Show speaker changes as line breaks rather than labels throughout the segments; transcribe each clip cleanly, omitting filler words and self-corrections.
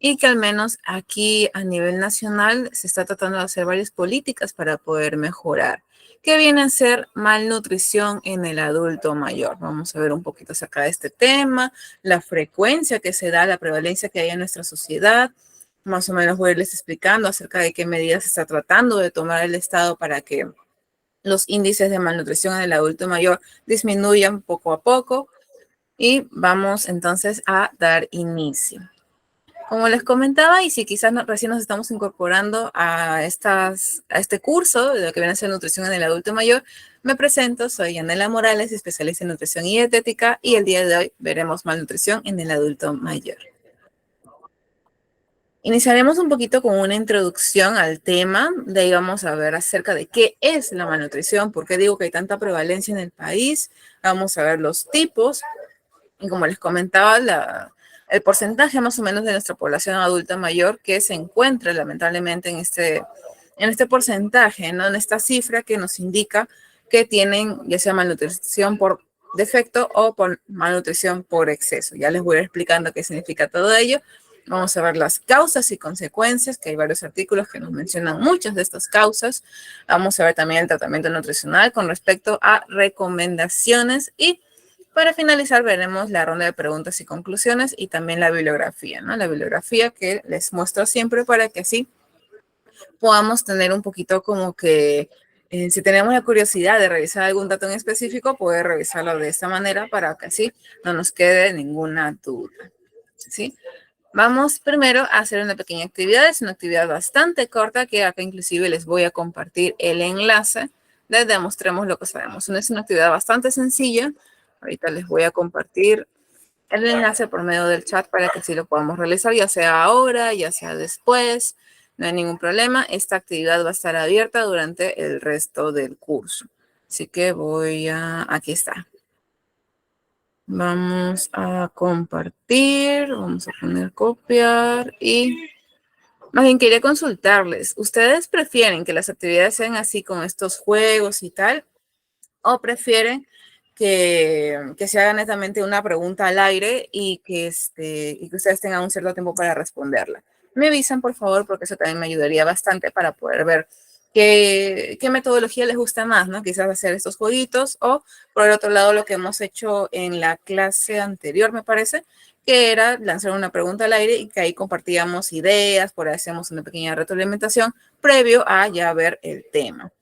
y que al menos aquí a nivel nacional se está tratando de hacer varias políticas para poder mejorar. ¿Qué viene a ser malnutrición en el adulto mayor? Vamos a ver un poquito acerca de este tema, la frecuencia que se da, la prevalencia que hay en nuestra sociedad. Más o menos voy a irles explicando acerca de qué medidas se está tratando de tomar el Estado para que los índices de malnutrición en el adulto mayor disminuyan poco a poco. Y vamos entonces a dar inicio. Como les comentaba, y si quizás recién nos estamos incorporando a este curso de lo que viene a ser nutrición en el adulto mayor, me presento, soy Yanela Morales, especialista en nutrición y dietética, y el día de hoy veremos malnutrición en el adulto mayor. Iniciaremos un poquito con una introducción al tema, de ahí vamos a ver acerca de qué es la malnutrición, por qué digo que hay tanta prevalencia en el país, vamos a ver los tipos, y como les comentaba, el porcentaje más o menos de nuestra población adulta mayor que se encuentra lamentablemente en este porcentaje, ¿no? En esta cifra que nos indica que tienen ya sea malnutrición por defecto o por malnutrición por exceso. Ya les voy a ir explicando qué significa todo ello. Vamos a ver las causas y consecuencias, que hay varios artículos que nos mencionan muchas de estas causas. Vamos a ver también el tratamiento nutricional con respecto a recomendaciones y para finalizar, veremos la ronda de preguntas y conclusiones y también la bibliografía, ¿no? La bibliografía que les muestro siempre para que así podamos tener un poquito como que, si tenemos la curiosidad de revisar algún dato en específico, poder revisarlo de esta manera para que así no nos quede ninguna duda, ¿sí? Vamos primero a hacer una pequeña actividad. Es una actividad bastante corta que acá inclusive les voy a compartir el enlace de Demostremos lo que sabemos. Es una actividad bastante sencilla. Ahorita les voy a compartir el enlace por medio del chat para que así lo podamos realizar, ya sea ahora, ya sea después. No hay ningún problema. Esta actividad va a estar abierta durante el resto del curso. Así que aquí está. Vamos a compartir, vamos a poner copiar y más bien quería consultarles. ¿Ustedes prefieren que las actividades sean así con estos juegos y tal? ¿O prefieren que se haga netamente una pregunta al aire y que ustedes tengan un cierto tiempo para responderla? Me avisan, por favor, porque eso también me ayudaría bastante para poder ver qué metodología les gusta más, ¿no? Quizás hacer estos jueguitos o, por el otro lado, lo que hemos hecho en la clase anterior, me parece, que era lanzar una pregunta al aire y que ahí compartíamos ideas, por ahí hacemos una pequeña retroalimentación previo a ya ver el tema.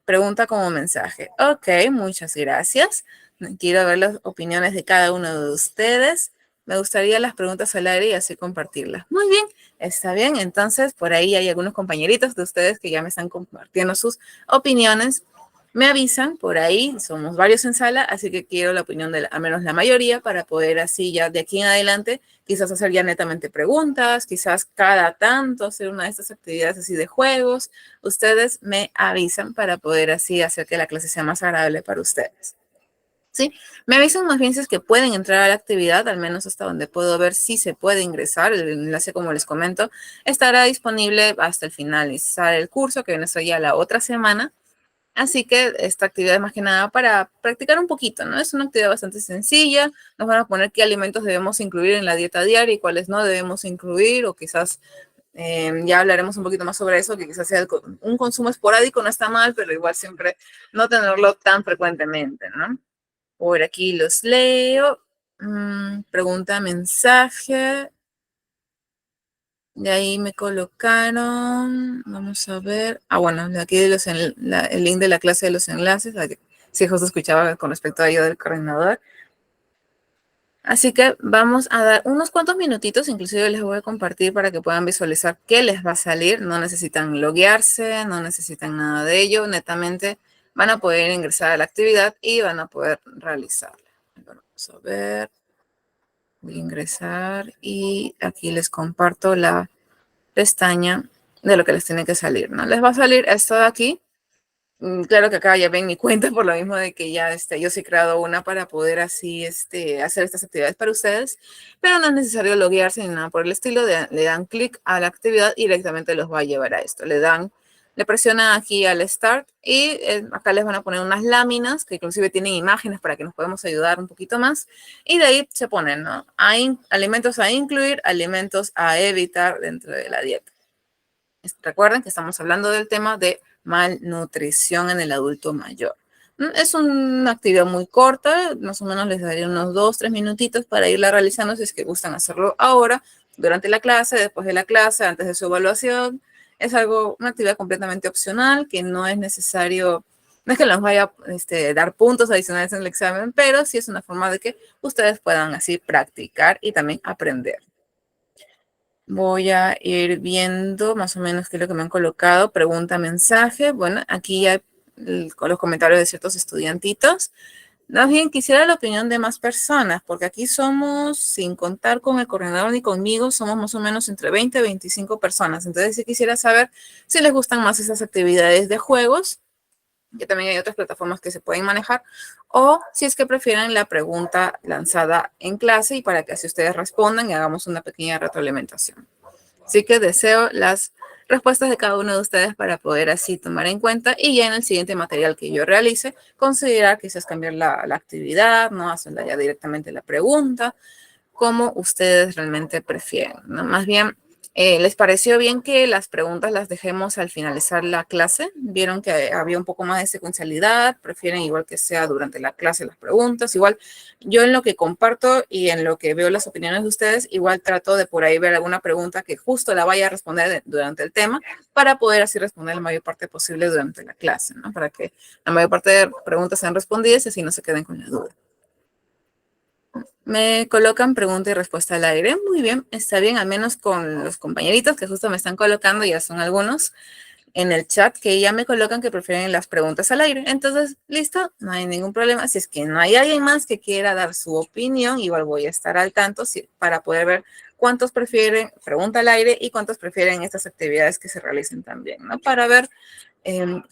Pregunta como mensaje. Ok, muchas gracias. Quiero ver las opiniones de cada uno de ustedes. Me gustaría las preguntas al aire y así compartirlas. Muy bien, está bien. Entonces, por ahí hay algunos compañeritos de ustedes que ya me están compartiendo sus opiniones. Me avisan por ahí, somos varios en sala, así que quiero la opinión de al menos la mayoría para poder así ya de aquí en adelante quizás hacer ya netamente preguntas, quizás cada tanto hacer una de estas actividades así de juegos. Ustedes me avisan para poder así hacer que la clase sea más agradable para ustedes. ¿Sí? Me avisan más bien si es que pueden entrar a la actividad, al menos hasta donde puedo ver si se puede ingresar. El enlace, como les comento, estará disponible hasta el finalizar el curso, que viene a ser ya la otra semana. Así que esta actividad es más que nada para practicar un poquito, ¿no? Es una actividad bastante sencilla. Nos van a poner qué alimentos debemos incluir en la dieta diaria y cuáles no debemos incluir, o quizás ya hablaremos un poquito más sobre eso, que quizás sea un consumo esporádico, no está mal, pero igual siempre no tenerlo tan frecuentemente, ¿no? Por aquí los leo. Pregunta, mensaje. De ahí me colocaron, vamos a ver, bueno, de aquí el link de la clase de los enlaces, si justo escuchaba con respecto a ello del coordinador. Así que vamos a dar unos cuantos minutitos, inclusive les voy a compartir para que puedan visualizar qué les va a salir. No necesitan loguearse, no necesitan nada de ello, netamente van a poder ingresar a la actividad y van a poder realizarla. Vamos a ver, voy a ingresar y aquí les comparto la pestaña de lo que les tiene que salir, ¿no? Les va a salir esto de aquí. Claro que acá ya ven mi cuenta por lo mismo de que ya yo sí he creado una para poder así hacer estas actividades para ustedes, pero no es necesario loguearse ni nada por el estilo. Le dan clic a la actividad y directamente los va a llevar a esto. Le dan le presionan aquí al Start y acá les van a poner unas láminas que inclusive tienen imágenes para que nos podamos ayudar un poquito más. Y de ahí se ponen, ¿no? Alimentos a incluir, alimentos a evitar dentro de la dieta. Recuerden que estamos hablando del tema de malnutrición en el adulto mayor. Es una actividad muy corta, más o menos les daría unos 2-3 minutitos para irla realizando si es que gustan hacerlo ahora, durante la clase, después de la clase, antes de su evaluación. Es una actividad completamente opcional que no es necesario, no es que nos vaya a dar puntos adicionales en el examen, pero sí es una forma de que ustedes puedan así practicar y también aprender. Voy a ir viendo más o menos qué es lo que me han colocado. Pregunta, mensaje. Bueno, aquí ya con los comentarios de ciertos estudiantitos. Más bien quisiera la opinión de más personas, porque aquí somos, sin contar con el coordinador ni conmigo, somos más o menos entre 20 y 25 personas. Entonces sí quisiera saber si les gustan más esas actividades de juegos, que también hay otras plataformas que se pueden manejar, o si es que prefieren la pregunta lanzada en clase y para que así ustedes respondan y hagamos una pequeña retroalimentación. Así que deseo las respuestas de cada uno de ustedes para poder así tomar en cuenta y ya en el siguiente material que yo realice, considerar quizás cambiar la actividad, no hacerla ya directamente la pregunta, como ustedes realmente prefieren, ¿no? Más bien, ¿les pareció bien que las preguntas las dejemos al finalizar la clase? ¿Vieron que había un poco más de secuencialidad? ¿Prefieren igual que sea durante la clase las preguntas? Igual, yo en lo que comparto y en lo que veo las opiniones de ustedes, igual trato de por ahí ver alguna pregunta que justo la vaya a responder durante el tema para poder así responder la mayor parte posible durante la clase, ¿no? Para que la mayor parte de preguntas sean respondidas y así no se queden con la duda. Me colocan pregunta y respuesta al aire. Muy bien, está bien, al menos con los compañeritos que justo me están colocando, ya son algunos en el chat que ya me colocan que prefieren las preguntas al aire. Entonces, listo, no hay ningún problema. Si es que no hay alguien más que quiera dar su opinión, igual voy a estar al tanto para poder ver cuántos prefieren pregunta al aire y cuántos prefieren estas actividades que se realicen también, ¿no? Para ver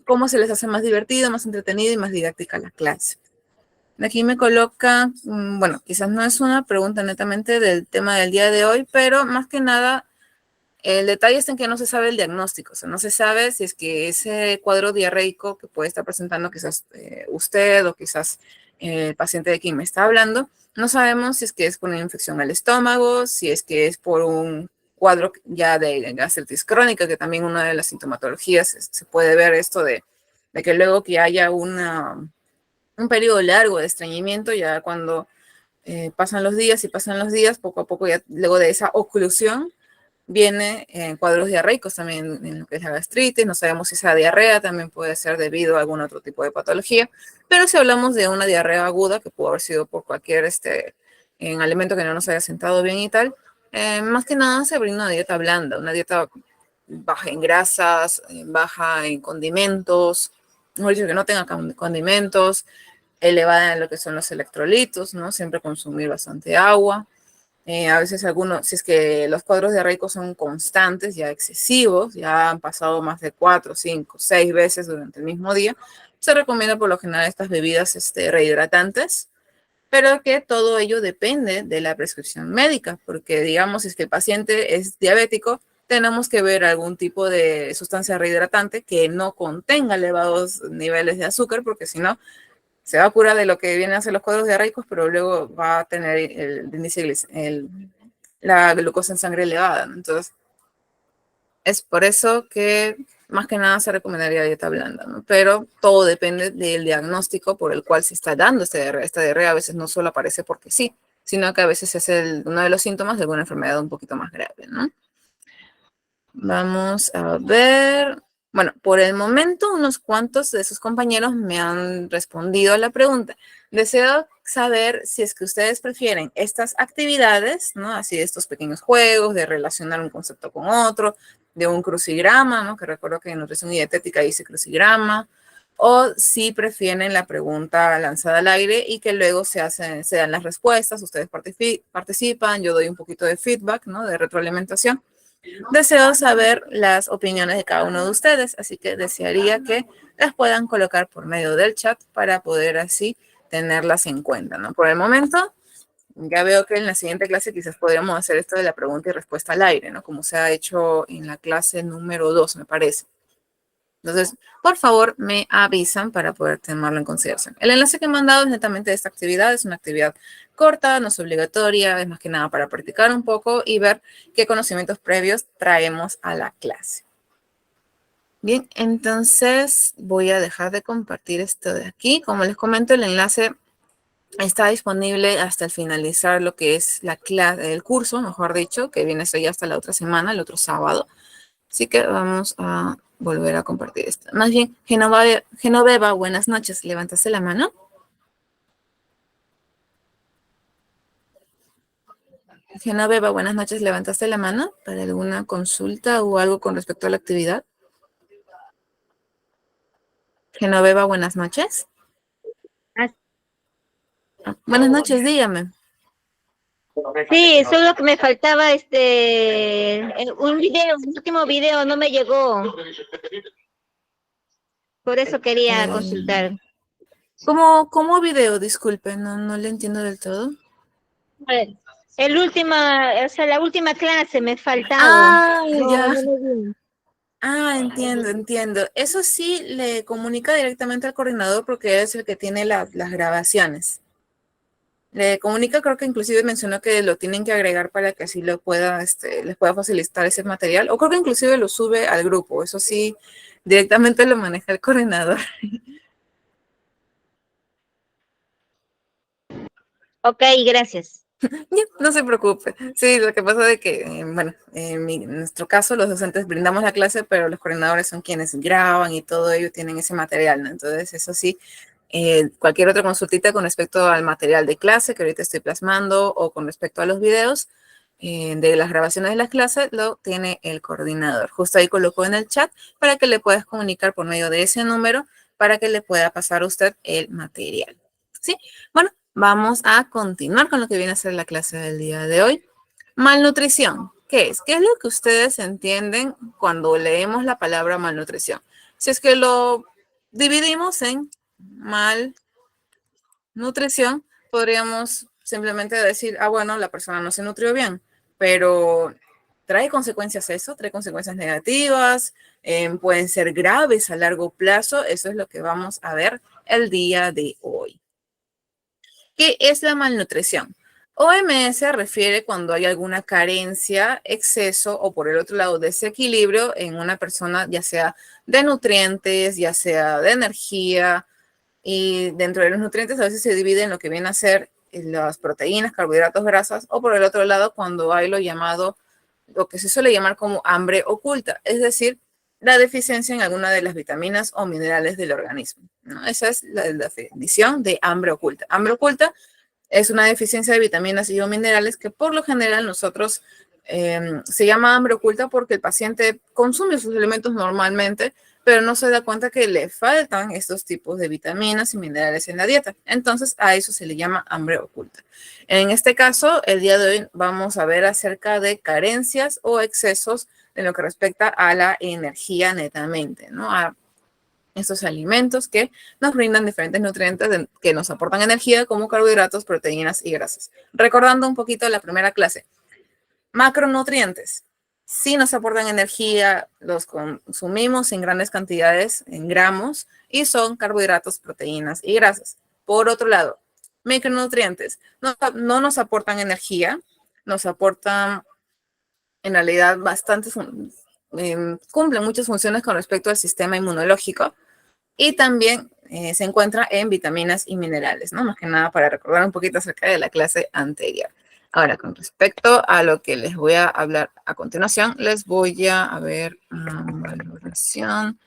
cómo se les hace más divertido, más entretenido y más didáctica la clase. Aquí me coloca, bueno, quizás no es una pregunta netamente del tema del día de hoy, pero más que nada, el detalle está en que no se sabe el diagnóstico, o sea, no se sabe si es que ese cuadro diarreico que puede estar presentando quizás usted o quizás el paciente de quien me está hablando, no sabemos si es que es por una infección al estómago, si es que es por un cuadro ya de gastritis crónica, que también una de las sintomatologías se puede ver esto de que luego que haya un periodo largo de estreñimiento, ya cuando pasan los días y pasan los días, poco a poco, ya luego de esa oclusión, viene en cuadros diarreicos también en lo que es la gastritis. No sabemos si esa diarrea también puede ser debido a algún otro tipo de patología, pero si hablamos de una diarrea aguda, que pudo haber sido por cualquier en alimento que no nos haya sentado bien y tal, más que nada se brinda una dieta blanda, una dieta baja en grasas, baja en condimentos, mejor dicho, que no tenga condimentos, elevada en lo que son los electrolitos, ¿no? Siempre consumir bastante agua. A veces si es que los cuadros diarreicos son constantes, ya excesivos, ya han pasado más de 4, 5, 6 veces durante el mismo día, se recomienda por lo general estas bebidas rehidratantes, pero que todo ello depende de la prescripción médica, porque digamos, si es que el paciente es diabético, tenemos que ver algún tipo de sustancia rehidratante que no contenga elevados niveles de azúcar, porque si no, se va a curar de lo que vienen a ser los cuadros diarreicos, pero luego va a tener la glucosa en sangre elevada, ¿no? Entonces, es por eso que más que nada se recomendaría dieta blanda, ¿no? Pero todo depende del diagnóstico por el cual se está dando esta diarrea. Esta diarrea a veces no solo aparece porque sí, sino que a veces es uno de los síntomas de alguna enfermedad un poquito más grave, ¿no? Vamos a ver. Bueno, por el momento unos cuantos de sus compañeros me han respondido a la pregunta. Deseo saber si es que ustedes prefieren estas actividades, ¿no? Así estos pequeños juegos de relacionar un concepto con otro, de un crucigrama, ¿no? Que recuerdo que en nutrición y dietética dice crucigrama, o si prefieren la pregunta lanzada al aire y que luego se dan las respuestas, ustedes participan, yo doy un poquito de feedback, ¿no? De retroalimentación. Deseo saber las opiniones de cada uno de ustedes, así que desearía que las puedan colocar por medio del chat para poder así tenerlas en cuenta, ¿no? Por el momento, ya veo que en la siguiente clase quizás podríamos hacer esto de la pregunta y respuesta al aire, ¿no? Como se ha hecho en la clase número 2, me parece. Entonces, por favor, me avisan para poder tomarlo en consideración. El enlace que he mandado es netamente de esta actividad. Es una actividad corta, no es obligatoria, es más que nada para practicar un poco y ver qué conocimientos previos traemos a la clase. Bien, entonces voy a dejar de compartir esto de aquí. Como les comento, el enlace está disponible hasta el finalizar lo que es la clase, el curso, mejor dicho, que viene a ser ya hasta la otra semana, el otro sábado. Así que vamos a volver a compartir esto. Más bien, Genoveva, buenas noches. ¿Levantaste la mano? Genoveva, buenas noches. ¿Levantaste la mano para alguna consulta o algo con respecto a la actividad? Genoveva, buenas noches. Buenas noches, dígame.
Sí, solo que me faltaba un video, el último video no me llegó, por eso quería
Eh,
consultar.
¿Cómo video? Disculpe, no le entiendo del todo.
Bueno, la última clase me ha faltado.
Ah,
No,
ya.
no me vi.
Ah, entiendo. Eso sí le comunica directamente al coordinador porque es el que tiene las grabaciones. Le comunica, creo que inclusive mencionó que lo tienen que agregar para que así lo pueda, les pueda facilitar ese material. O creo que inclusive lo sube al grupo. Eso sí, directamente lo maneja el coordinador.
Ok, gracias.
Ya, no se preocupe. Sí, lo que pasa es que, bueno, en nuestro caso los docentes brindamos la clase, pero los coordinadores son quienes graban y todo ello tienen ese material, ¿no? Entonces, eso sí, cualquier otra consultita con respecto al material de clase que ahorita estoy plasmando o con respecto a los videos de las grabaciones de las clases, lo tiene el coordinador. Justo ahí colocó en el chat para que le puedas comunicar por medio de ese número para que le pueda pasar a usted el material. ¿Sí? Bueno, vamos a continuar con lo que viene a ser la clase del día de hoy. Malnutrición. ¿Qué es? ¿Qué es lo que ustedes entienden cuando leemos la palabra malnutrición? Si es que lo dividimos en malnutrición, podríamos simplemente decir, bueno, la persona no se nutrió bien, pero ¿trae consecuencias eso? ¿Trae consecuencias negativas? ¿Pueden ser graves a largo plazo? Eso es lo que vamos a ver el día de hoy. ¿Qué es la malnutrición? OMS refiere cuando hay alguna carencia, exceso o por el otro lado desequilibrio en una persona, ya sea de nutrientes, ya sea de energía, y dentro de los nutrientes a veces se divide en lo que viene a ser las proteínas, carbohidratos, grasas, o por el otro lado cuando hay lo llamado, lo que se suele llamar como hambre oculta, es decir, la deficiencia en alguna de las vitaminas o minerales del organismo, ¿no? Esa es la definición de hambre oculta. Hambre oculta es una deficiencia de vitaminas y o minerales que por lo general nosotros se llama hambre oculta porque el paciente consume sus alimentos normalmente, pero no se da cuenta que le faltan estos tipos de vitaminas y minerales en la dieta. Entonces a eso se le llama hambre oculta. En este caso, el día de hoy vamos a ver acerca de carencias o excesos en lo que respecta a la energía netamente, ¿no? A estos alimentos que nos brindan diferentes nutrientes que nos aportan energía como carbohidratos, proteínas y grasas. Recordando un poquito la primera clase, macronutrientes. Sí nos aportan energía, los consumimos en grandes cantidades, en gramos, y son carbohidratos, proteínas y grasas. Por otro lado, micronutrientes no nos aportan energía, nos aportan en realidad bastantes, cumplen muchas funciones con respecto al sistema inmunológico, y también se encuentra en vitaminas y minerales, ¿no? Más que nada para recordar un poquito acerca de la clase anterior. Ahora, con respecto a lo que les voy a hablar a continuación, les voy a ver una valoración.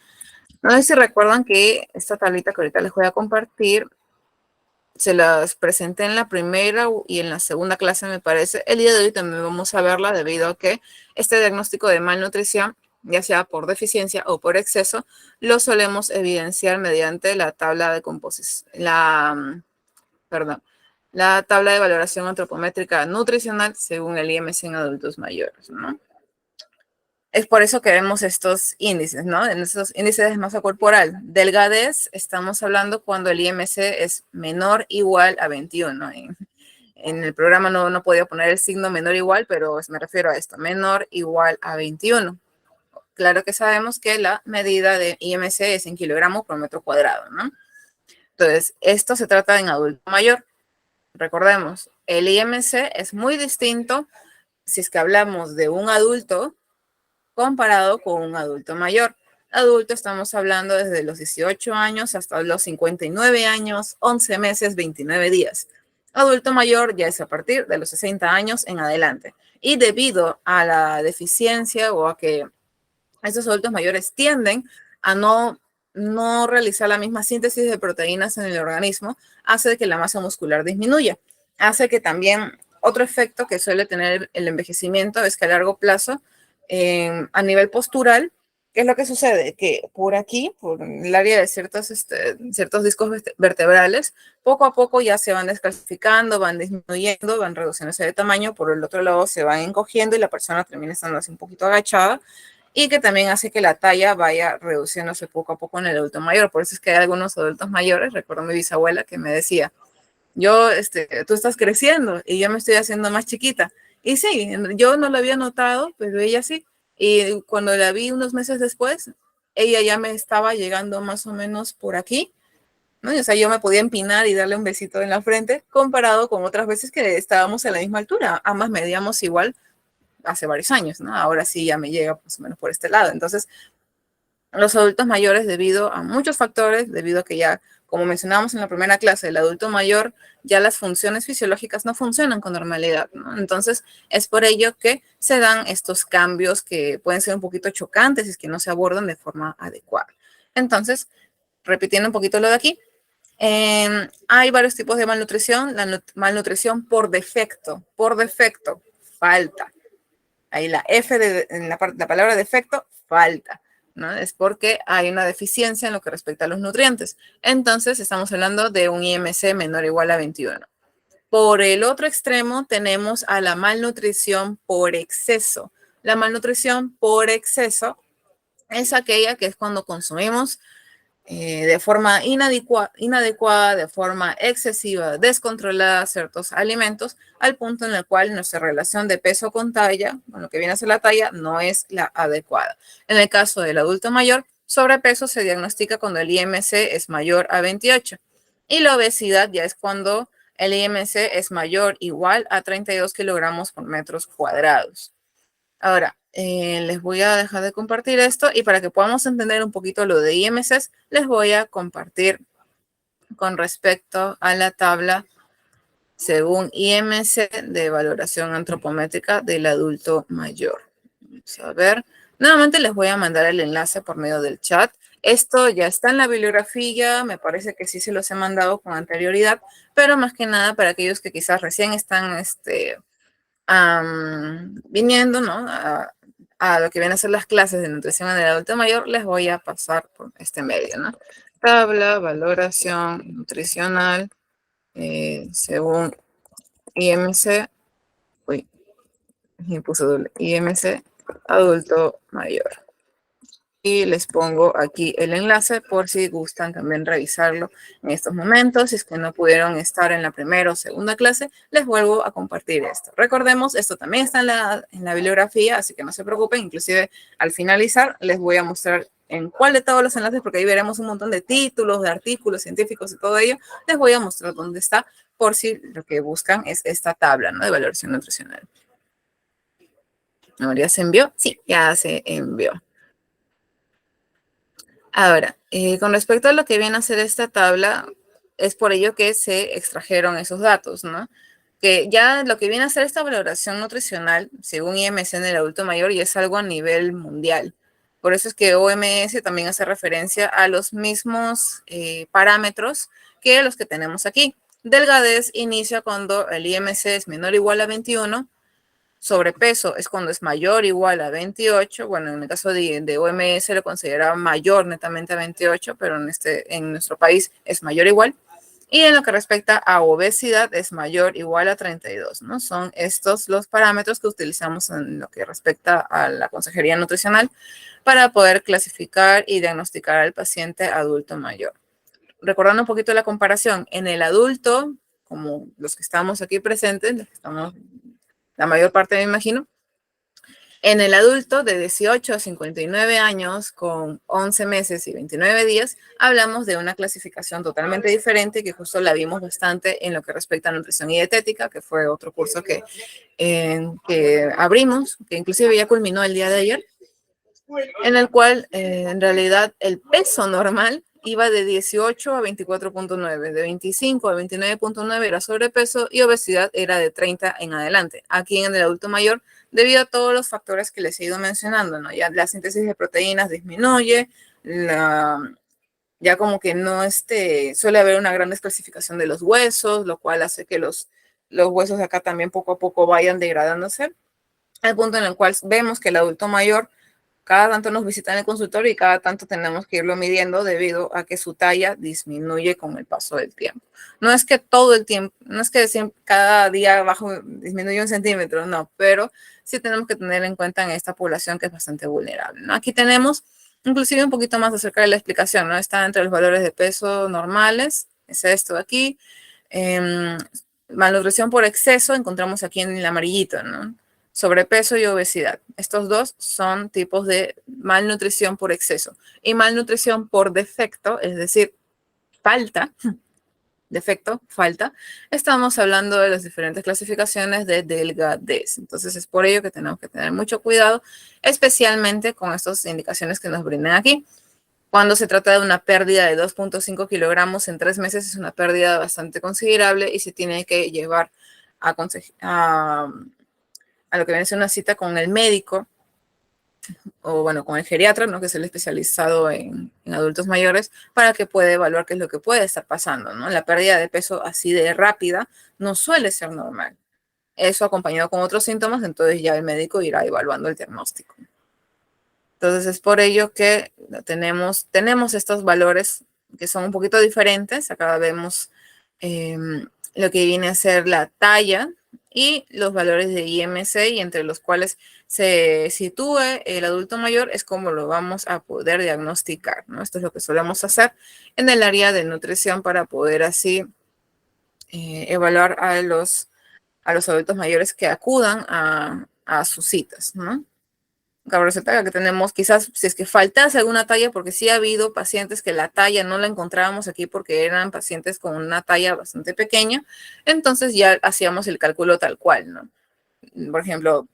No sé si recuerdan que esta tablita que ahorita les voy a compartir, se las presenté en la primera y en la segunda clase, me parece. El día de hoy también vamos a verla debido a que este diagnóstico de malnutrición, ya sea por deficiencia o por exceso, lo solemos evidenciar mediante la tabla de composición, la tabla de valoración antropométrica nutricional según el IMC en adultos mayores, ¿no? Es por eso que vemos estos índices, ¿no? En estos índices de masa corporal. Delgadez, estamos hablando cuando el IMC es menor o igual a 21. En el programa no podía poner el signo menor o igual, pero me refiero a esto, menor o igual a 21. claro que sabemos que la medida de IMC es en kilogramos por metro cuadrado, ¿no? Entonces, esto se trata en adulto mayor. Recordemos, el IMC es muy distinto si es que hablamos de un adulto comparado con un adulto mayor. Adulto estamos hablando desde los 18 años hasta los 59 años, 11 meses, 29 días. Adulto mayor ya es a partir de los 60 años en adelante. Y debido a la deficiencia o a que estos adultos mayores tienden a no realizar la misma síntesis de proteínas en el organismo, hace que la masa muscular disminuya. Hace que también otro efecto que suele tener el envejecimiento es que a largo plazo, a nivel postural, ¿qué es lo que sucede? Que por aquí, por el área de ciertos discos vertebrales, poco a poco ya se van descalcificando, van disminuyendo, van reduciéndose de tamaño, por el otro lado se van encogiendo y la persona termina estando así un poquito agachada, y que también hace que la talla vaya reduciéndose poco a poco en el adulto mayor. Por eso es que hay algunos adultos mayores, recuerdo a mi bisabuela que me decía, tú estás creciendo y yo me estoy haciendo más chiquita. Y sí, yo no lo había notado, pero ella sí. Y cuando la vi unos meses después, ella ya me estaba llegando más o menos por aquí, ¿no? O sea, yo me podía empinar y darle un besito en la frente, comparado con otras veces que estábamos a la misma altura. Ambas medíamos igual hace varios años, ¿no? Ahora sí ya me llega más o menos por este lado. Entonces, los adultos mayores, debido a muchos factores, debido a que ya, como mencionábamos en la primera clase, el adulto mayor, ya las funciones fisiológicas no funcionan con normalidad, ¿no? Entonces, es por ello que se dan estos cambios que pueden ser un poquito chocantes si es que no se abordan de forma adecuada. Entonces, repitiendo un poquito lo de aquí, hay varios tipos de malnutrición. La malnutrición por defecto, falta. Ahí la F en la palabra defecto, falta, ¿no? Es porque hay una deficiencia en lo que respecta a los nutrientes. Entonces, estamos hablando de un IMC menor o igual a 21. Por el otro extremo, tenemos a la malnutrición por exceso. La malnutrición por exceso es aquella que es cuando consumimos de forma inadecuada, de forma excesiva, descontrolada ciertos alimentos, al punto en el cual nuestra relación de peso con talla, con lo que viene a ser la talla, no es la adecuada. En el caso del adulto mayor, sobrepeso se diagnostica cuando el IMC es mayor a 28 y la obesidad ya es cuando el IMC es mayor o igual a 32 kilogramos por metros cuadrados. Ahora, les voy a dejar de compartir esto y para que podamos entender un poquito lo de IMCs, les voy a compartir con respecto a la tabla según IMC de valoración antropométrica del adulto mayor. Vamos a ver. Nuevamente les voy a mandar el enlace por medio del chat. Esto ya está en la bibliografía, me parece que sí se los he mandado con anterioridad, pero más que nada para aquellos que quizás recién están viniendo, ¿no? A lo que vienen a ser las clases de nutrición en el adulto mayor, les voy a pasar por este medio, ¿no? Tabla, valoración nutricional, según IMC, uy, me puso doble, IMC, adulto mayor. Y les pongo aquí el enlace por si gustan también revisarlo en estos momentos. Si es que no pudieron estar en la primera o segunda clase, les vuelvo a compartir esto. Recordemos, esto también está en la bibliografía, así que no se preocupen. Inclusive al finalizar les voy a mostrar en cuál de todos los enlaces, porque ahí veremos un montón de títulos, de artículos científicos y todo ello. Les voy a mostrar dónde está por si lo que buscan es esta tabla, ¿no? De valoración nutricional. ¿No, ya se envió? Sí, ya se envió. Ahora, con respecto a lo que viene a ser esta tabla, es por ello que se extrajeron esos datos, ¿no? Que ya lo que viene a ser esta valoración nutricional, según IMC en el adulto mayor, ya es algo a nivel mundial. Por eso es que OMS también hace referencia a los mismos parámetros que los que tenemos aquí. Delgadez inicia cuando el IMC es menor o igual a 21. Sobrepeso es cuando es mayor o igual a 28. Bueno, en el caso de OMS lo considera mayor netamente a 28, pero en nuestro país es mayor o igual. Y en lo que respecta a obesidad es mayor o igual a 32, ¿no? Son estos los parámetros que utilizamos en lo que respecta a la consejería nutricional para poder clasificar y diagnosticar al paciente adulto mayor. Recordando un poquito la comparación, en el adulto, como los que estamos aquí presentes, los que estamos la mayor parte me imagino, En el adulto de 18 a 59 años, con 11 meses y 29 días, hablamos de una clasificación totalmente diferente que justo la vimos bastante en lo que respecta a nutrición y dietética, que fue otro curso que abrimos, que inclusive ya culminó el día de ayer, en el cual en realidad el peso normal iba de 18 a 24.9, de 25 a 29.9 era sobrepeso y obesidad era de 30 en adelante. Aquí en el adulto mayor, debido a todos los factores que les he ido mencionando, ¿no? Ya la síntesis de proteínas disminuye, ya como que no suele haber una gran descalcificación de los huesos, lo cual hace que los huesos de acá también poco a poco vayan degradándose, al punto en el cual vemos que el adulto mayor cada tanto nos visitan en el consultorio y cada tanto tenemos que irlo midiendo debido a que su talla disminuye con el paso del tiempo. No es que todo el tiempo, no es que cada día disminuye 1 centímetro, no, pero sí tenemos que tener en cuenta en esta población que es bastante vulnerable, ¿no? Aquí tenemos inclusive un poquito más acerca de la explicación, ¿no? Está entre los valores de peso normales, es esto de aquí. Malnutrición por exceso, encontramos aquí en el amarillito, ¿no? Sobrepeso y obesidad. Estos dos son tipos de malnutrición por exceso. Y malnutrición por defecto, es decir, falta, defecto, falta, estamos hablando de las diferentes clasificaciones de delgadez. Entonces es por ello que tenemos que tener mucho cuidado, especialmente con estas indicaciones que nos brindan aquí. Cuando se trata de una pérdida de 2.5 kilogramos en 3 meses, es una pérdida bastante considerable y se tiene que llevar a lo que viene a ser una cita con el médico o bueno, con el geriatra, ¿no? Que es el especializado en adultos mayores, para que pueda evaluar qué es lo que puede estar pasando, ¿no? La pérdida de peso así de rápida no suele ser normal. Eso acompañado con otros síntomas, entonces ya el médico irá evaluando el diagnóstico. Entonces es por ello que tenemos estos valores que son un poquito diferentes. Acá vemos lo que viene a ser la talla y los valores de IMC, y entre los cuales se sitúe el adulto mayor es como lo vamos a poder diagnosticar, ¿no? Esto es lo que solemos hacer en el área de nutrición para poder así evaluar a los adultos mayores que acudan a sus citas, ¿no? Cabe resaltar que tenemos quizás, si es que faltase alguna talla, porque sí ha habido pacientes que la talla no la encontrábamos aquí porque eran pacientes con una talla bastante pequeña, entonces ya hacíamos el cálculo tal cual, ¿no? Por ejemplo,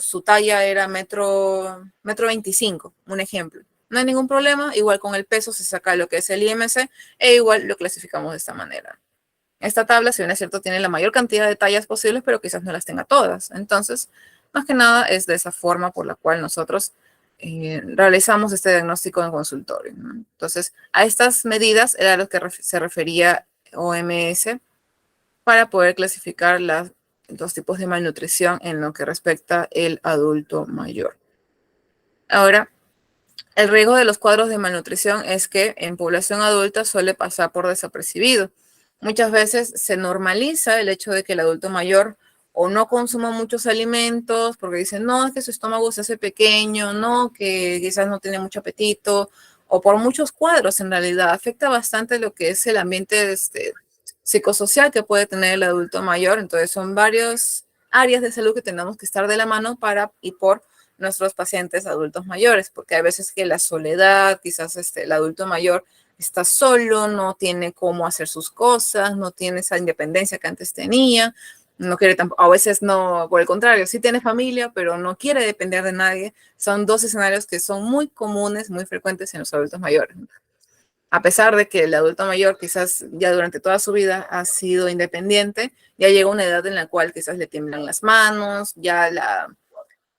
su talla era metro 25, un ejemplo. No hay ningún problema, igual con el peso se saca lo que es el IMC e igual lo clasificamos de esta manera. Esta tabla, si bien es cierto, tiene la mayor cantidad de tallas posibles, pero quizás no las tenga todas. Entonces, más que nada es de esa forma por la cual nosotros realizamos este diagnóstico en consultorio, ¿no? Entonces, a estas medidas era lo que se refería OMS para poder clasificar los tipos de malnutrición en lo que respecta el adulto mayor. Ahora, el riesgo de los cuadros de malnutrición es que en población adulta suele pasar por desapercibido. Muchas veces se normaliza el hecho de que el adulto mayor o no consuma muchos alimentos porque dicen, no, es que su estómago se hace pequeño, no, que quizás no tiene mucho apetito, o por muchos cuadros en realidad. Afecta bastante lo que es el ambiente psicosocial que puede tener el adulto mayor. Entonces son varias áreas de salud que tenemos que estar de la mano para y por nuestros pacientes adultos mayores, porque hay veces que la soledad, quizás el adulto mayor está solo, no tiene cómo hacer sus cosas, no tiene esa independencia que antes tenía, no quiere tampoco, a veces no, por el contrario, sí tiene familia, pero no quiere depender de nadie. Son dos escenarios que son muy comunes, muy frecuentes en los adultos mayores. A pesar de que el adulto mayor quizás ya durante toda su vida ha sido independiente, ya llega una edad en la cual quizás le tiemblan las manos, ya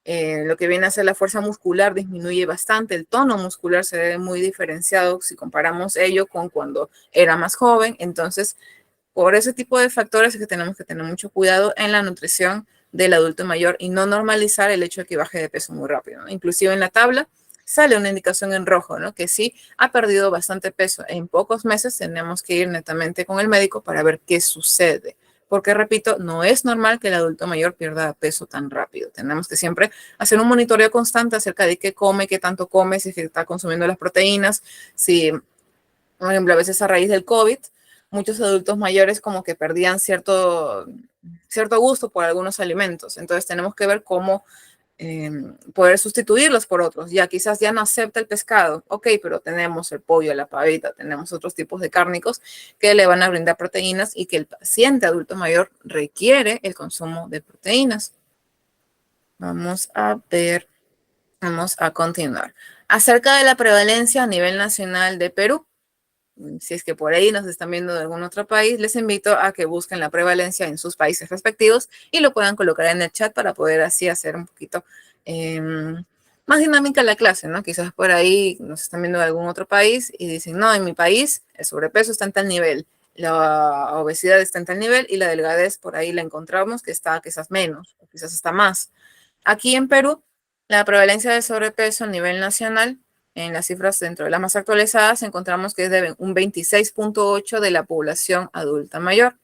lo que viene a ser la fuerza muscular disminuye bastante, el tono muscular se ve muy diferenciado si comparamos ello con cuando era más joven. Entonces, por ese tipo de factores es que tenemos que tener mucho cuidado en la nutrición del adulto mayor y no normalizar el hecho de que baje de peso muy rápido, ¿no? Inclusive en la tabla sale una indicación en rojo, ¿no? Que sí ha perdido bastante peso. En pocos meses tenemos que ir netamente con el médico para ver qué sucede. Porque, repito, no es normal que el adulto mayor pierda peso tan rápido. Tenemos que siempre hacer un monitoreo constante acerca de qué come, qué tanto come, si está consumiendo las proteínas, si, por ejemplo, a veces a raíz del COVID, muchos adultos mayores como que perdían cierto gusto por algunos alimentos. Entonces tenemos que ver cómo poder sustituirlos por otros. Ya quizás ya no acepta el pescado, ok, pero tenemos el pollo, la pavita, tenemos otros tipos de cárnicos que le van a brindar proteínas y que el paciente adulto mayor requiere el consumo de proteínas. Vamos a ver, vamos a continuar. Acerca de la prevalencia a nivel nacional de Perú, si es que por ahí nos están viendo de algún otro país, les invito a que busquen la prevalencia en sus países respectivos y lo puedan colocar en el chat para poder así hacer un poquito más dinámica la clase, ¿no? Quizás por ahí nos están viendo de algún otro país y dicen, no, en mi país el sobrepeso está en tal nivel, la obesidad está en tal nivel y la delgadez por ahí la encontramos que está quizás menos, o quizás está más. Aquí en Perú, la prevalencia de sobrepeso a nivel nacional, en las cifras dentro de las más actualizadas, encontramos que es de un 26.8 de la población adulta mayor.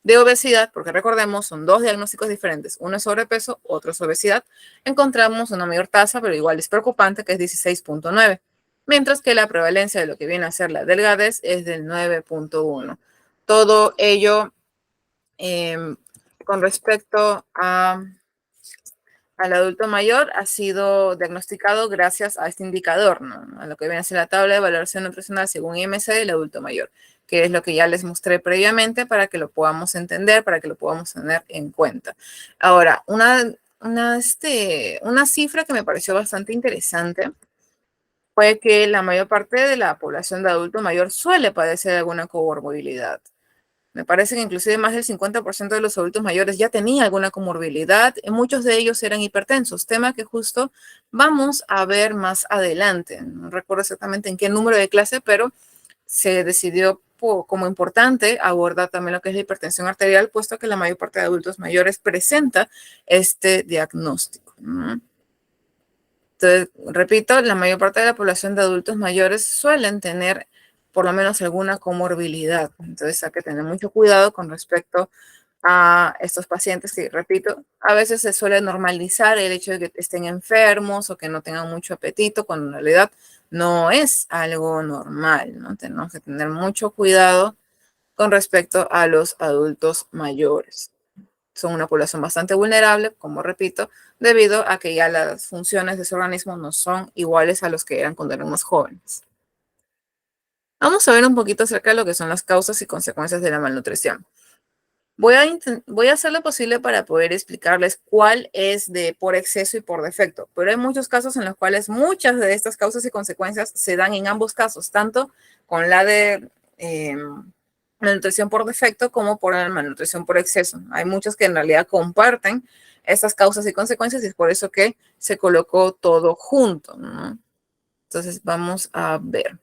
De obesidad, porque recordemos, son dos diagnósticos diferentes. Uno es sobrepeso, otro es obesidad. Encontramos una mayor tasa, pero igual es preocupante, que es 16.9. Mientras que la prevalencia de lo que viene a ser la delgadez es del 9.1. Todo ello con respecto al adulto mayor ha sido diagnosticado gracias a este indicador, ¿no? A lo que viene a ser la tabla de valoración nutricional según IMC del adulto mayor, que es lo que ya les mostré previamente para que lo podamos entender, para que lo podamos tener en cuenta. Ahora, una cifra que me pareció bastante interesante fue que la mayor parte de la población de adulto mayor suele padecer alguna comorbilidad. Me parece que inclusive más del 50% de los adultos mayores ya tenía alguna comorbilidad y muchos de ellos eran hipertensos, tema que justo vamos a ver más adelante. No recuerdo exactamente en qué número de clase, pero se decidió como importante abordar también lo que es la hipertensión arterial, puesto que la mayor parte de adultos mayores presenta este diagnóstico, ¿no? Entonces, repito, la mayor parte de la población de adultos mayores suelen tener por lo menos alguna comorbilidad. Entonces hay que tener mucho cuidado con respecto a estos pacientes que, repito, a veces se suele normalizar el hecho de que estén enfermos o que no tengan mucho apetito, cuando en realidad no es algo normal, ¿no? Tenemos que tener mucho cuidado con respecto a los adultos mayores. Son una población bastante vulnerable, como repito, debido a que ya las funciones de su organismo no son iguales a los que eran cuando eran más jóvenes. Vamos a ver un poquito acerca de lo que son las causas y consecuencias de la malnutrición. Voy a hacer lo posible para poder explicarles cuál es de por exceso y por defecto, pero hay muchos casos en los cuales muchas de estas causas y consecuencias se dan en ambos casos, tanto con la de malnutrición por defecto como por la malnutrición por exceso. Hay muchos que en realidad comparten estas causas y consecuencias y es por eso que se colocó todo junto, ¿no? Entonces vamos a ver.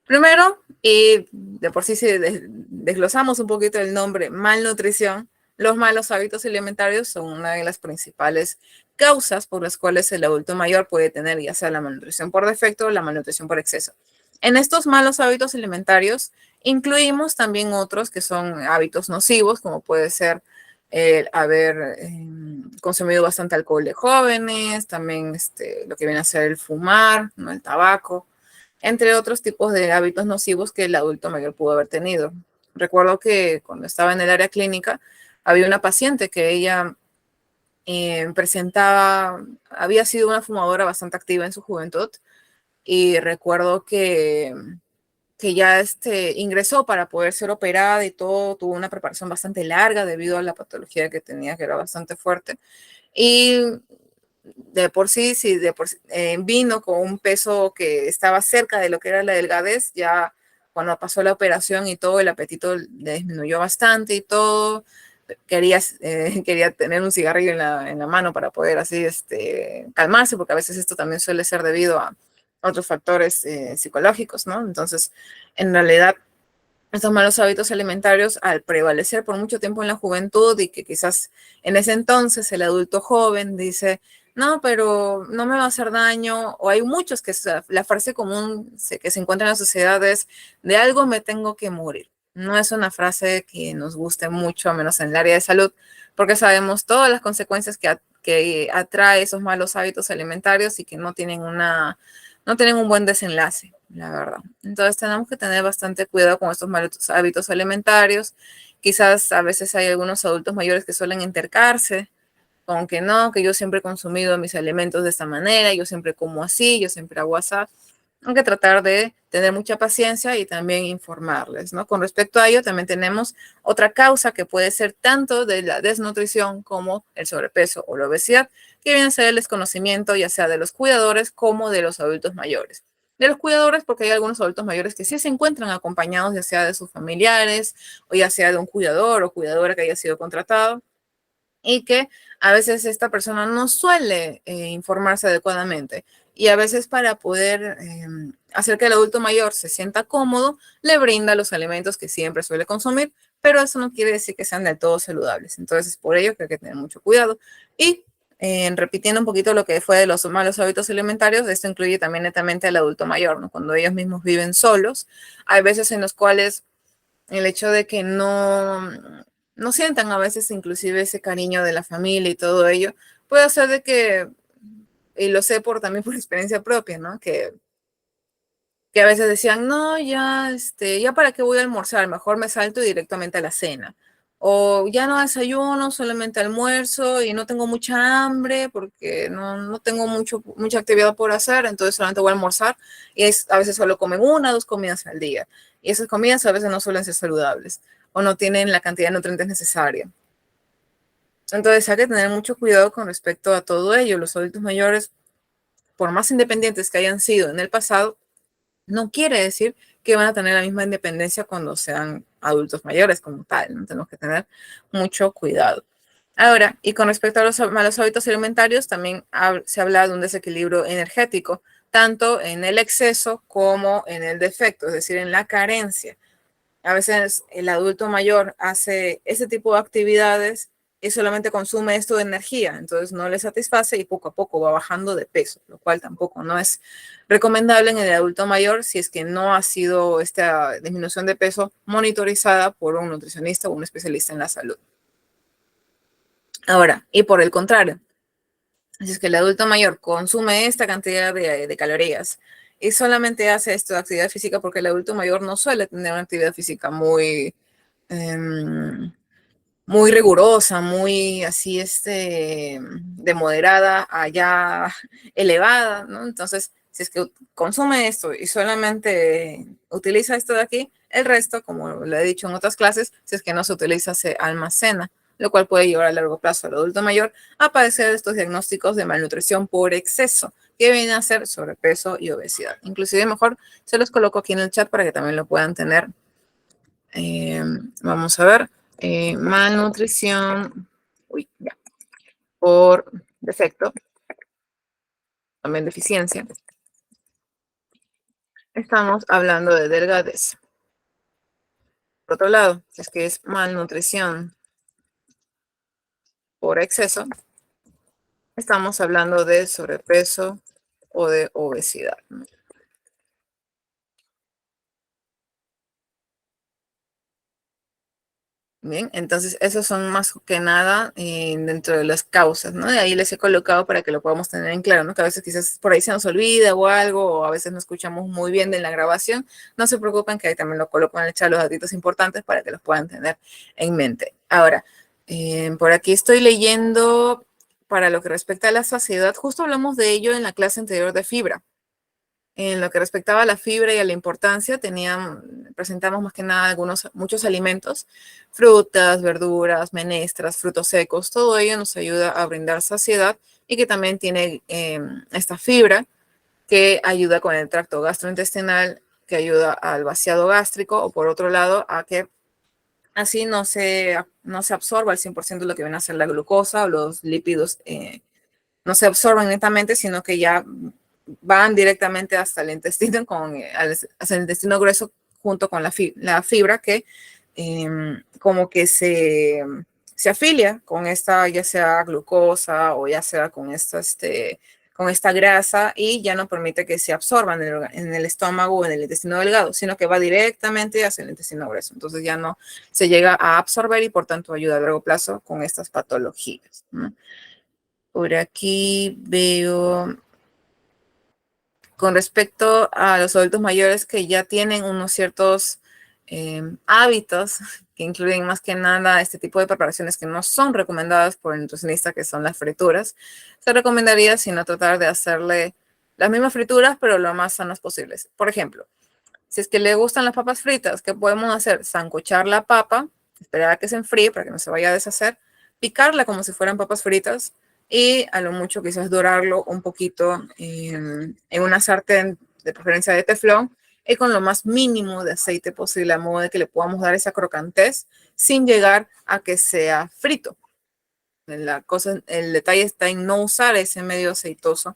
Primero, y de por sí si desglosamos un poquito el nombre malnutrición, los malos hábitos alimentarios son una de las principales causas por las cuales el adulto mayor puede tener ya sea la malnutrición por defecto o la malnutrición por exceso. En estos malos hábitos alimentarios incluimos también otros que son hábitos nocivos, como puede ser el haber consumido bastante alcohol de jóvenes, también lo que viene a ser el fumar, ¿no? El tabaco, entre otros tipos de hábitos nocivos que el adulto mayor pudo haber tenido. Recuerdo que cuando estaba en el área clínica, había una paciente que ella había sido una fumadora bastante activa en su juventud y recuerdo que ya ingresó para poder ser operada y todo, tuvo una preparación bastante larga debido a la patología que tenía, que era bastante fuerte. Y de por sí, vino con un peso que estaba cerca de lo que era la delgadez, ya cuando pasó la operación y todo, el apetito le disminuyó bastante y todo. Quería tener un cigarrillo en la mano para poder así calmarse, porque a veces esto también suele ser debido a otros factores psicológicos, ¿no? Entonces, en realidad, estos malos hábitos alimentarios, al prevalecer por mucho tiempo en la juventud y que quizás en ese entonces el adulto joven dice, no, pero no me va a hacer daño, o hay muchos que la frase común que se encuentra en la sociedad es, de algo me tengo que morir. No es una frase que nos guste mucho, a menos en el área de salud, porque sabemos todas las consecuencias que atrae esos malos hábitos alimentarios y que no tienen un buen desenlace, la verdad. Entonces tenemos que tener bastante cuidado con estos malos hábitos alimentarios. Quizás a veces hay algunos adultos mayores que suelen entercarse con que no, que yo siempre he consumido mis alimentos de esta manera, yo siempre como así, yo siempre hago así. Hay que tratar de tener mucha paciencia y también informarles, ¿no? Con respecto a ello, también tenemos otra causa que puede ser tanto de la desnutrición como el sobrepeso o la obesidad, que viene a ser el desconocimiento ya sea de los cuidadores como de los adultos mayores. De los cuidadores porque hay algunos adultos mayores que sí se encuentran acompañados ya sea de sus familiares o ya sea de un cuidador o cuidadora que haya sido contratado y que a veces esta persona no suele informarse adecuadamente. Y a veces para poder hacer que el adulto mayor se sienta cómodo, le brinda los alimentos que siempre suele consumir, pero eso no quiere decir que sean del todo saludables. Entonces, por ello que hay que tener mucho cuidado. Y repitiendo un poquito lo que fue de los malos hábitos alimentarios, esto incluye también netamente al adulto mayor, ¿no? Cuando ellos mismos viven solos, hay veces en los cuales el hecho de que no sientan a veces inclusive ese cariño de la familia y todo ello, puede hacer de que, y lo sé también por experiencia propia, ¿no? Que a veces decían, no, ya, ya para qué voy a almorzar, mejor me salto directamente a la cena. O ya no desayuno, solamente almuerzo y no tengo mucha hambre porque no tengo mucha actividad por hacer, entonces solamente voy a almorzar y a veces solo comen una o dos comidas al día. Y esas comidas a veces no suelen ser saludables o no tienen la cantidad de nutrientes necesaria. Entonces hay que tener mucho cuidado con respecto a todo ello. Los adultos mayores, por más independientes que hayan sido en el pasado, no quiere decir que van a tener la misma independencia cuando sean adultos mayores como tal, ¿no? Tenemos que tener mucho cuidado. Ahora, y con respecto a los malos hábitos alimentarios, también se habla de un desequilibrio energético, tanto en el exceso como en el defecto, es decir, en la carencia. A veces el adulto mayor hace ese tipo de actividades y solamente consume esto de energía, entonces no le satisface y poco a poco va bajando de peso, lo cual tampoco no es recomendable en el adulto mayor si es que no ha sido esta disminución de peso monitorizada por un nutricionista o un especialista en la salud. Ahora, y por el contrario, si es que el adulto mayor consume esta cantidad de calorías y solamente hace esto de actividad física porque el adulto mayor no suele tener una actividad física muy rigurosa, muy así, de moderada a ya elevada, ¿no? Entonces, si es que consume esto y solamente utiliza esto de aquí, el resto, como lo he dicho en otras clases, si es que no se utiliza, se almacena, lo cual puede llevar a largo plazo al adulto mayor a padecer estos diagnósticos de malnutrición por exceso, que vienen a ser sobrepeso y obesidad. Inclusive mejor se los coloco aquí en el chat para que también lo puedan tener. Vamos a ver. Malnutrición por defecto, también deficiencia. Estamos hablando de delgadez. Por otro lado, si es que es malnutrición por exceso, estamos hablando de sobrepeso o de obesidad, ¿no? Bien, entonces esos son más que nada dentro de las causas, ¿no? De ahí les he colocado para que lo podamos tener en claro, ¿no? Que a veces quizás por ahí se nos olvida o algo, o a veces no escuchamos muy bien de la grabación. No se preocupen que ahí también lo coloco en el chat los datos importantes para que los puedan tener en mente. Ahora, por aquí estoy leyendo para lo que respecta a la saciedad. Justo hablamos de ello en la clase anterior de fibra. En lo que respectaba a la fibra y a la importancia, presentamos más que nada muchos alimentos, frutas, verduras, menestras, frutos secos, todo ello nos ayuda a brindar saciedad y que también tiene esta fibra que ayuda con el tracto gastrointestinal, que ayuda al vaciado gástrico o por otro lado a que así no se absorba al 100% lo que viene a ser la glucosa o los lípidos, no se absorben netamente, sino que ya van directamente hasta el intestino, hasta el intestino grueso junto con la fibra que como que se afilia con esta, ya sea glucosa o ya sea con esta grasa y ya no permite que se absorban en el estómago o en el intestino delgado, sino que va directamente hacia el intestino grueso. Entonces ya no se llega a absorber y por tanto ayuda a largo plazo con estas patologías, ¿no? Por aquí veo con respecto a los adultos mayores que ya tienen unos ciertos hábitos que incluyen más que nada este tipo de preparaciones que no son recomendadas por el nutricionista, que son las frituras, se recomendaría sino tratar de hacerle las mismas frituras, pero lo más sanas posibles. Por ejemplo, si es que le gustan las papas fritas, ¿qué podemos hacer? Sancochar la papa, esperar a que se enfríe para que no se vaya a deshacer, picarla como si fueran papas fritas y a lo mucho quizás dorarlo un poquito en una sartén de preferencia de teflón y con lo más mínimo de aceite posible, a modo de que le podamos dar esa crocantez sin llegar a que sea frito. El detalle está en no usar ese medio aceitoso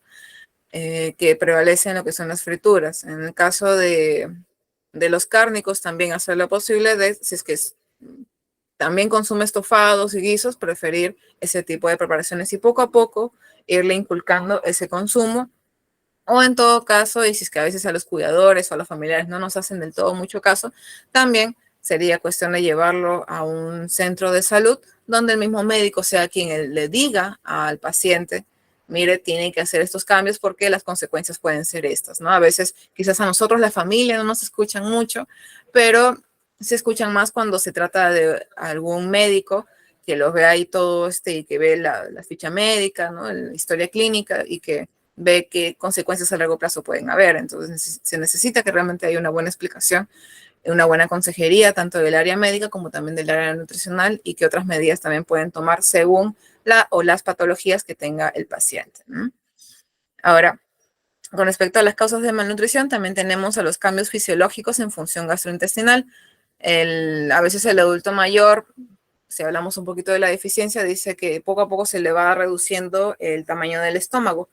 que prevalece en lo que son las frituras. En el caso de los cárnicos, también hacer lo posible de, si es que también consume estofados y guisos, preferir ese tipo de preparaciones y poco a poco irle inculcando ese consumo. O en todo caso, y si es que a veces a los cuidadores o a los familiares no nos hacen del todo mucho caso, también sería cuestión de llevarlo a un centro de salud donde el mismo médico sea quien le diga al paciente, mire, tiene que hacer estos cambios porque las consecuencias pueden ser estas, ¿no? A veces quizás a nosotros, la familia, no nos escuchan mucho, pero se escuchan más cuando se trata de algún médico que los ve ahí todo y que ve la ficha médica, ¿no? La historia clínica y que ve qué consecuencias a largo plazo pueden haber. Entonces se necesita que realmente haya una buena explicación, una buena consejería, tanto del área médica como también del área nutricional y que otras medidas también pueden tomar según las patologías que tenga el paciente, ¿no? Ahora, con respecto a las causas de malnutrición, también tenemos a los cambios fisiológicos en función gastrointestinal. A veces el adulto mayor, si hablamos un poquito de la deficiencia, dice que poco a poco se le va reduciendo el tamaño del estómago.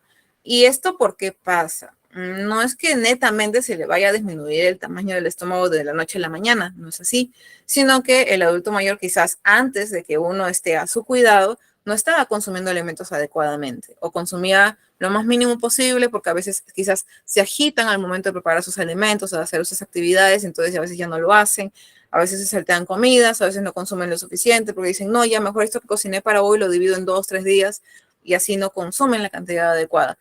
¿Y esto por qué pasa? No es que netamente se le vaya a disminuir el tamaño del estómago de la noche a la mañana, no es así, sino que el adulto mayor quizás antes de que uno esté a su cuidado, no estaba consumiendo alimentos adecuadamente o consumía lo más mínimo posible porque a veces quizás se agitan al momento de preparar sus alimentos o de hacer sus actividades, entonces a veces ya no lo hacen, a veces se saltean comidas, a veces no consumen lo suficiente porque dicen, no, ya mejor esto que cociné para hoy lo divido en 2, 3 días y así no consumen la cantidad adecuada.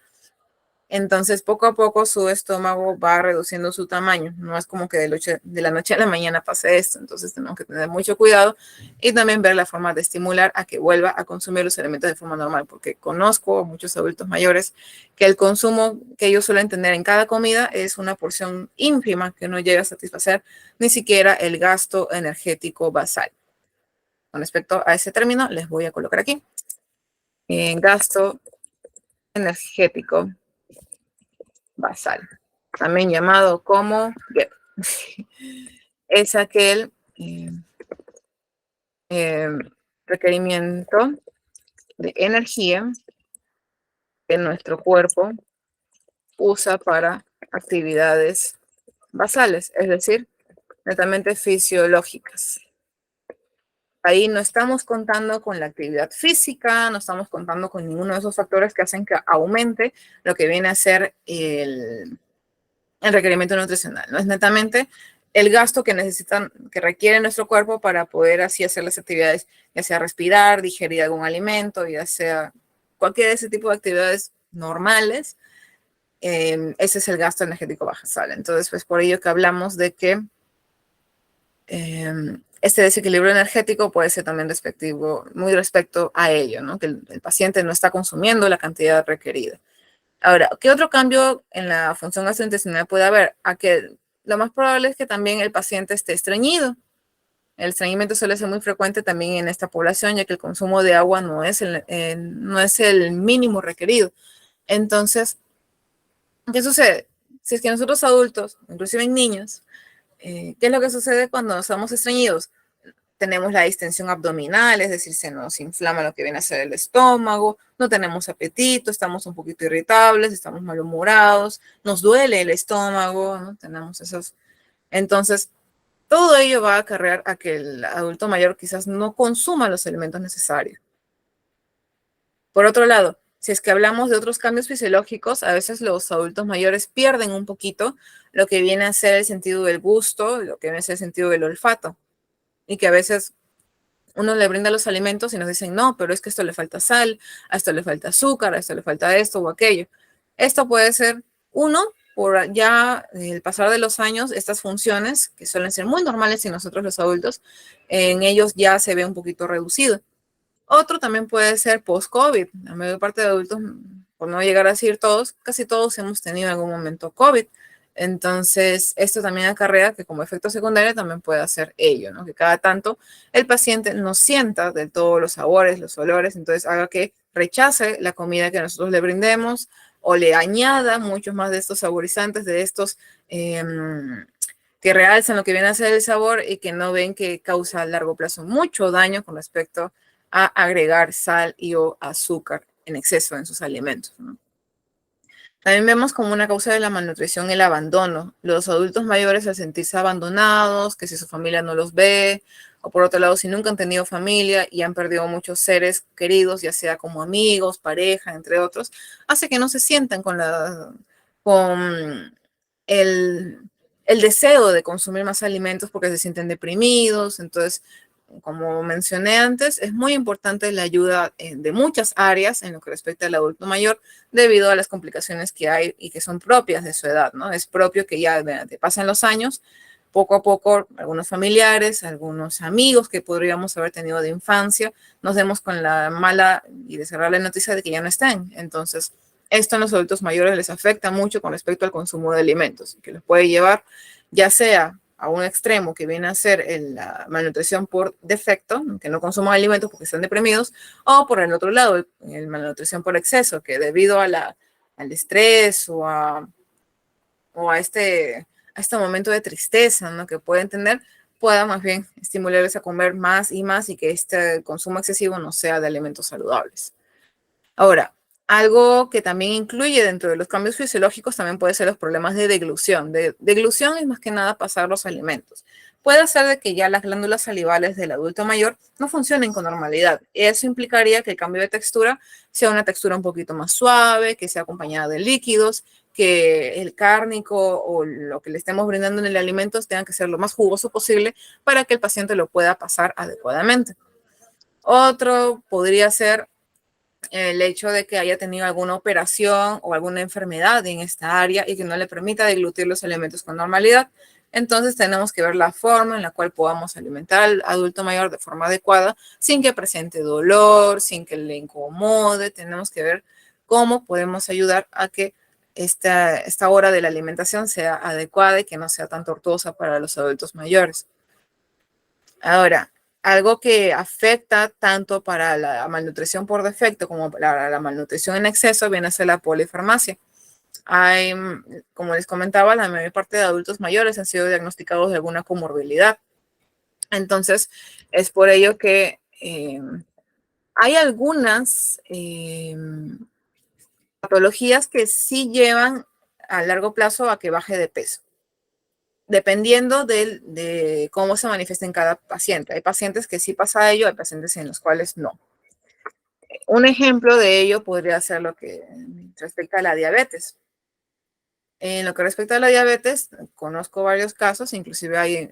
Entonces, poco a poco su estómago va reduciendo su tamaño. No es como que de la noche a la mañana pase esto. Entonces, tenemos que tener mucho cuidado y también ver la forma de estimular a que vuelva a consumir los alimentos de forma normal, porque conozco a muchos adultos mayores que el consumo que ellos suelen tener en cada comida es una porción ínfima que no llega a satisfacer ni siquiera el gasto energético basal. Con respecto a ese término, les voy a colocar aquí. Gasto energético basal, también llamado como GEP. Es aquel requerimiento de energía que nuestro cuerpo usa para actividades basales, es decir, netamente fisiológicas. Ahí no estamos contando con la actividad física, no estamos contando con ninguno de esos factores que hacen que aumente lo que viene a ser el requerimiento nutricional, ¿no? Es netamente el gasto que que requiere nuestro cuerpo para poder así hacer las actividades, ya sea respirar, digerir algún alimento, ya sea cualquier de ese tipo de actividades normales. Ese es el gasto energético basal. Entonces, pues por ello que hablamos de que este desequilibrio energético puede ser también muy respecto a ello, ¿no? Que el paciente no está consumiendo la cantidad requerida. Ahora, ¿qué otro cambio en la función gastrointestinal puede haber? A que lo más probable es que también el paciente esté estreñido. El estreñimiento suele ser muy frecuente también en esta población, ya que el consumo de agua no es el mínimo requerido. Entonces, ¿qué sucede? Si es que nosotros adultos, inclusive en niños, ¿qué es lo que sucede cuando estamos estreñidos? Tenemos la distensión abdominal, es decir, se nos inflama lo que viene a ser el estómago, no tenemos apetito, estamos un poquito irritables, estamos malhumorados, nos duele el estómago, ¿no? Tenemos esos. Entonces, todo ello va a acarrear a que el adulto mayor quizás no consuma los alimentos necesarios. Por otro lado, si es que hablamos de otros cambios fisiológicos, a veces los adultos mayores pierden un poquito lo que viene a ser el sentido del gusto, lo que viene a ser el sentido del olfato. Y que a veces uno le brinda los alimentos y nos dicen, no, pero es que esto le falta sal, a esto le falta azúcar, a esto le falta esto o aquello. Esto puede ser, uno, por ya el pasar de los años, estas funciones, que suelen ser muy normales en nosotros los adultos, en ellos ya se ve un poquito reducido. Otro también puede ser post-COVID. La mayor parte de adultos, por no llegar a decir todos, casi todos hemos tenido en algún momento COVID. Entonces, esto también acarrea que como efecto secundario también puede hacer ello, ¿no? Que cada tanto el paciente no sienta del todo los sabores, los olores, entonces haga que rechace la comida que nosotros le brindemos o le añada muchos más de estos saborizantes, de estos que realzan lo que viene a ser el sabor y que no ven que causa a largo plazo mucho daño con respecto a agregar sal y o azúcar en exceso en sus alimentos, ¿no? También vemos como una causa de la malnutrición el abandono. Los adultos mayores al sentirse abandonados, que si su familia no los ve, o por otro lado, si nunca han tenido familia y han perdido muchos seres queridos, ya sea como amigos, pareja, entre otros, hace que no se sientan con el, el deseo de consumir más alimentos porque se sienten deprimidos. Entonces, como mencioné antes, es muy importante la ayuda de muchas áreas en lo que respecta al adulto mayor debido a las complicaciones que hay y que son propias de su edad, ¿no? Es propio que ya pasan los años, poco a poco algunos familiares, algunos amigos que podríamos haber tenido de infancia, nos demos con la mala y desagradable noticia de que ya no están. Entonces, esto en los adultos mayores les afecta mucho con respecto al consumo de alimentos, que los puede llevar ya sea a un extremo que viene a ser la malnutrición por defecto, que no consuman alimentos porque están deprimidos, o por el otro lado, el malnutrición por exceso, que debido a al estrés o a este momento de tristeza, ¿no?, que pueden tener, pueda más bien estimularles a comer más y que este consumo excesivo no sea de alimentos saludables. Ahora, algo que también incluye dentro de los cambios fisiológicos también puede ser los problemas de deglución. Deglución es más que nada pasar los alimentos. Puede ser de que ya las glándulas salivales del adulto mayor no funcionen con normalidad. Eso implicaría que el cambio de textura sea una textura un poquito más suave, que sea acompañada de líquidos, que el cárnico o lo que le estemos brindando en el alimento tenga que ser lo más jugoso posible para que el paciente lo pueda pasar adecuadamente. Otro podría ser el hecho de que haya tenido alguna operación o alguna enfermedad en esta área y que no le permita deglutir los alimentos con normalidad. Entonces tenemos que ver la forma en la cual podamos alimentar al adulto mayor de forma adecuada, sin que presente dolor, sin que le incomode. Tenemos que ver cómo podemos ayudar a que esta hora de la alimentación sea adecuada y que no sea tan tortuosa para los adultos mayores. Ahora, algo que afecta tanto para la malnutrición por defecto como para la malnutrición en exceso viene a ser la polifarmacia. Hay, como les comentaba, la mayor parte de adultos mayores han sido diagnosticados de alguna comorbilidad. Entonces, es por ello que hay algunas patologías que sí llevan a largo plazo a que baje de peso, dependiendo de cómo se manifiesta en cada paciente. Hay pacientes que sí pasa ello, hay pacientes en los cuales no. Un ejemplo de ello podría ser lo que respecta a la diabetes. En lo que respecta a la diabetes, conozco varios casos, inclusive hay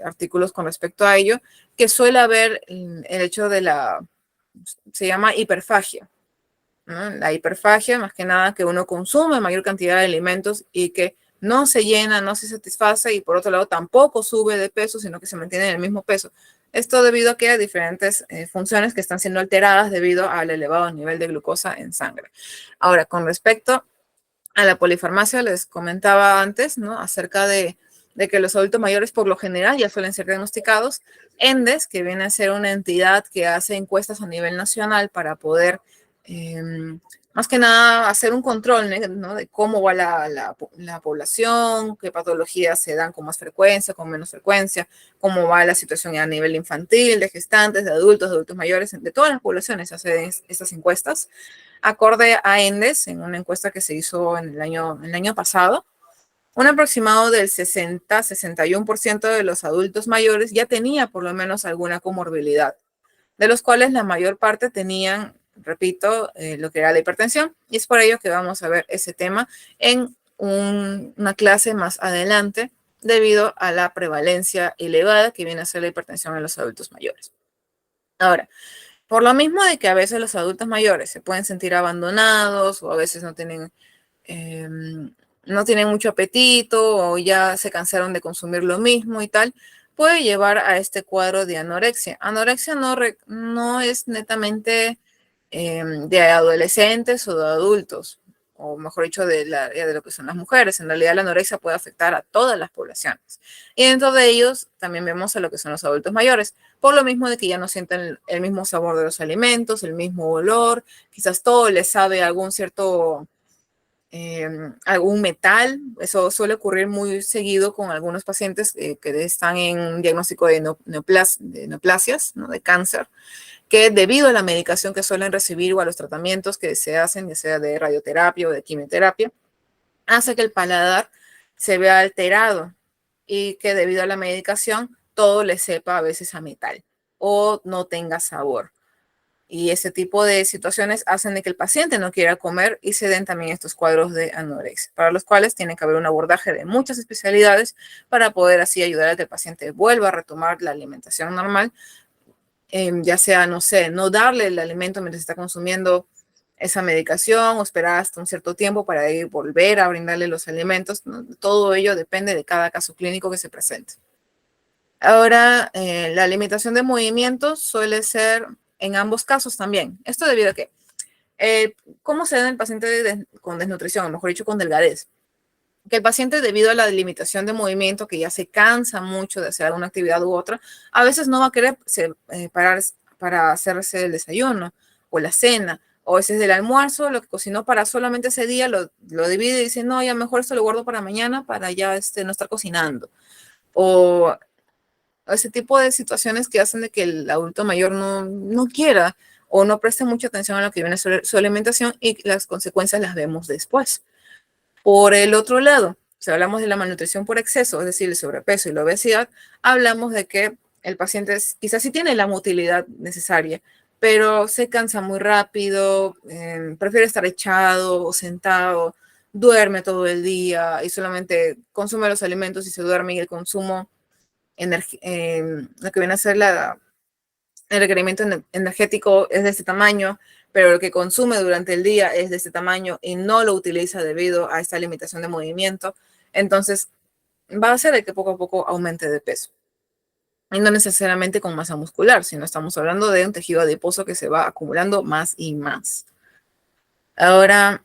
artículos con respecto a ello, que suele haber el hecho de se llama hiperfagia, ¿no? La hiperfagia, más que nada, que uno consume mayor cantidad de alimentos y que no se llena, no se satisface y por otro lado tampoco sube de peso, sino que se mantiene en el mismo peso. Esto debido a que hay diferentes funciones que están siendo alteradas debido al elevado nivel de glucosa en sangre. Ahora, con respecto a la polifarmacia, les comentaba antes, ¿no?, acerca de que los adultos mayores por lo general ya suelen ser diagnosticados. ENDES, que viene a ser una entidad que hace encuestas a nivel nacional para poder más que nada hacer un control, ¿no?, de cómo va la población, qué patologías se dan con más frecuencia, con menos frecuencia, cómo va la situación a nivel infantil, de gestantes, de adultos mayores, de todas las poblaciones hacen estas encuestas. Acorde a ENDES, en una encuesta que se hizo en el año pasado, un aproximado del 60-61% de los adultos mayores ya tenía por lo menos alguna comorbilidad, de los cuales la mayor parte tenían, repito, lo que era la hipertensión, y es por ello que vamos a ver ese tema en una clase más adelante, debido a la prevalencia elevada que viene a ser la hipertensión en los adultos mayores. Ahora, por lo mismo de que a veces los adultos mayores se pueden sentir abandonados o a veces no tienen no tienen mucho apetito o ya se cansaron de consumir lo mismo y tal, puede llevar a este cuadro de anorexia. Anorexia no es netamente de adolescentes o de adultos, o mejor dicho, de lo que son las mujeres. En realidad la anorexia puede afectar a todas las poblaciones. Y dentro de ellos también vemos a lo que son los adultos mayores, por lo mismo de que ya no sienten el mismo sabor de los alimentos, el mismo olor, quizás todo les sabe a algún cierto algún metal. Eso suele ocurrir muy seguido con algunos pacientes que están en un diagnóstico de neoplasias, ¿no? De cáncer, que debido a la medicación que suelen recibir o a los tratamientos que se hacen, ya sea de radioterapia o de quimioterapia, hace que el paladar se vea alterado y que debido a la medicación todo le sepa a veces a metal o no tenga sabor. Y ese tipo de situaciones hacen de que el paciente no quiera comer y se den también estos cuadros de anorexia, para los cuales tiene que haber un abordaje de muchas especialidades para poder así ayudar a que el paciente vuelva a retomar la alimentación normal, ya sea, no sé, no darle el alimento mientras está consumiendo esa medicación o esperar hasta un cierto tiempo para volver a brindarle los alimentos, ¿no? Todo ello depende de cada caso clínico que se presente. Ahora, la limitación de movimiento suele ser en ambos casos también. Esto debido a que, ¿cómo se da en el paciente con desnutrición, o mejor dicho, con delgadez? Que el paciente, debido a la limitación de movimiento, que ya se cansa mucho de hacer alguna actividad u otra, a veces no va a querer parar para hacerse el desayuno o la cena, o a veces del almuerzo, lo que cocinó para solamente ese día, lo divide y dice, no, ya mejor esto lo guardo para mañana para ya no estar cocinando. O ese tipo de situaciones que hacen de que el adulto mayor no quiera o no preste mucha atención a lo que viene su alimentación, y las consecuencias las vemos después. Por el otro lado, si hablamos de la malnutrición por exceso, es decir, el sobrepeso y la obesidad, hablamos de que el paciente quizás sí tiene la motilidad necesaria, pero se cansa muy rápido, prefiere estar echado o sentado, duerme todo el día y solamente consume los alimentos y se duerme, y el consumo lo que viene a ser el requerimiento energético es de este tamaño, pero lo que consume durante el día es de este tamaño y no lo utiliza debido a esta limitación de movimiento. Entonces, va a hacer de que poco a poco aumente de peso. Y no necesariamente con masa muscular, sino estamos hablando de un tejido adiposo que se va acumulando más y más. Ahora,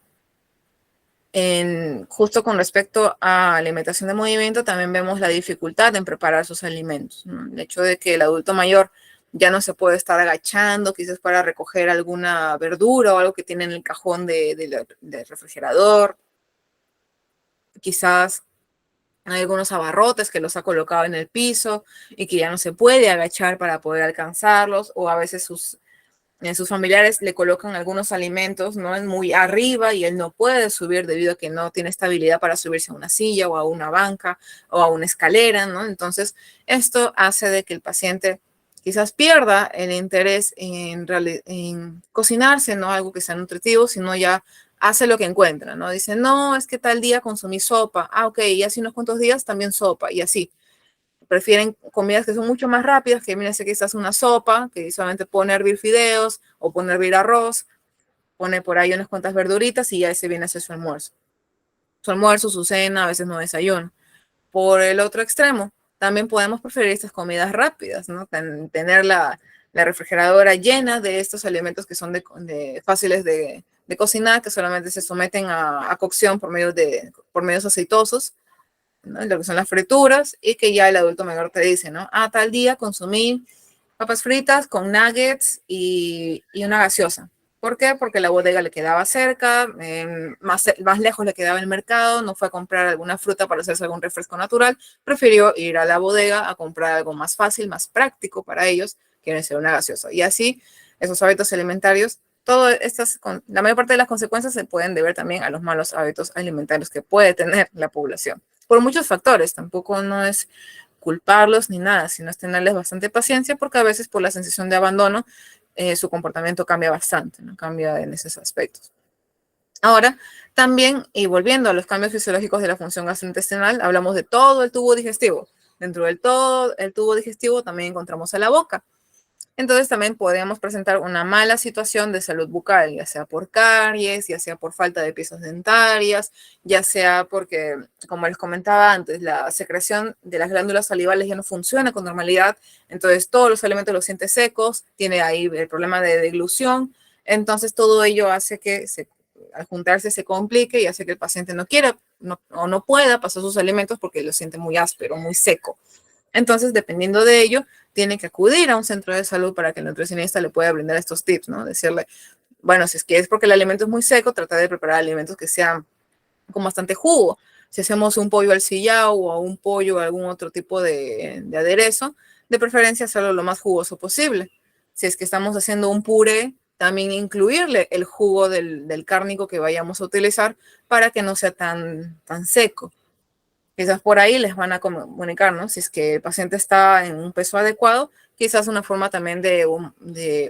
justo con respecto a alimentación de movimiento, también vemos la dificultad en preparar sus alimentos, ¿no? El hecho de que el adulto mayor ya no se puede estar agachando, quizás para recoger alguna verdura o algo que tiene en el cajón del refrigerador. Quizás hay algunos abarrotes que los ha colocado en el piso y que ya no se puede agachar para poder alcanzarlos, o a veces sus familiares le colocan algunos alimentos, ¿no? Es muy arriba y él no puede subir debido a que no tiene estabilidad para subirse a una silla o a una banca o a una escalera, ¿no? Entonces, esto hace de que el paciente quizás pierda el interés en cocinarse, ¿no? Algo que sea nutritivo, sino ya hace lo que encuentra, ¿no? Dice, no, es que tal día consumí sopa. Ah, ok, y hace unos cuantos días también sopa, y así. Prefieren comidas que son mucho más rápidas, que mira, sé que quizás una sopa, que solamente pone a hervir fideos o pone a hervir arroz, pone por ahí unas cuantas verduritas y ya ese viene a ser su almuerzo. Su almuerzo, su cena, a veces no desayuno. Por el otro extremo, también podemos preferir estas comidas rápidas, ¿no? Tener la refrigeradora llena de estos alimentos que son fáciles de cocinar, que solamente se someten a cocción por medios aceitosos, ¿no? Lo que son las frituras, y que ya el adulto mayor te dice, ¿no? Ah, tal día consumí papas fritas con nuggets y una gaseosa. ¿Por qué? Porque la bodega le quedaba cerca, más lejos le quedaba el mercado, no fue a comprar alguna fruta para hacerse algún refresco natural, prefirió ir a la bodega a comprar algo más fácil, más práctico para ellos, que viene a ser una gaseosa. Y así, esos hábitos alimentarios, la mayor parte de las consecuencias se pueden deber también a los malos hábitos alimentarios que puede tener la población. Por muchos factores, tampoco no es culparlos ni nada, sino es tenerles bastante paciencia, porque a veces por la sensación de abandono su comportamiento cambia bastante, ¿no? Cambia en esos aspectos. Ahora, también, y volviendo a los cambios fisiológicos de la función gastrointestinal, hablamos de todo el tubo digestivo. Dentro del todo el tubo digestivo también encontramos a la boca. Entonces también podemos presentar una mala situación de salud bucal, ya sea por caries, ya sea por falta de piezas dentarias, ya sea porque, como les comentaba antes, la secreción de las glándulas salivales ya no funciona con normalidad, entonces todos los alimentos los siente secos, tiene ahí el problema de deglución, entonces todo ello hace que al juntarse se complique y hace que el paciente no quiera o no pueda pasar sus alimentos porque lo siente muy áspero, muy seco. Entonces, dependiendo de ello, tiene que acudir a un centro de salud para que el nutricionista le pueda brindar estos tips, ¿no? Decirle, bueno, si es que es porque el alimento es muy seco, trata de preparar alimentos que sean con bastante jugo. Si hacemos un pollo al sillao o un pollo o algún otro tipo de aderezo, de preferencia hacerlo lo más jugoso posible. Si es que estamos haciendo un puré, también incluirle el jugo del cárnico que vayamos a utilizar para que no sea tan seco. Quizás por ahí les van a comunicar, ¿no? Si es que el paciente está en un peso adecuado, quizás una forma también de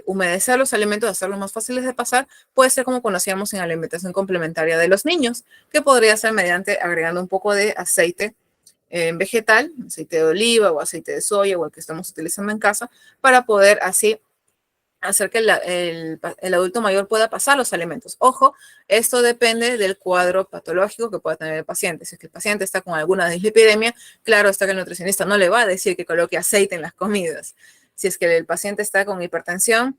humedecer los alimentos, de hacerlos más fáciles de pasar, puede ser como conocíamos en la alimentación complementaria de los niños, que podría ser mediante agregando un poco de aceite vegetal, aceite de oliva o aceite de soya o el que estamos utilizando en casa, para poder así hacer que el adulto mayor pueda pasar los alimentos. Ojo, esto depende del cuadro patológico que pueda tener el paciente. Si es que el paciente está con alguna dislipidemia, claro está que el nutricionista no le va a decir que coloque aceite en las comidas. Si es que el paciente está con hipertensión,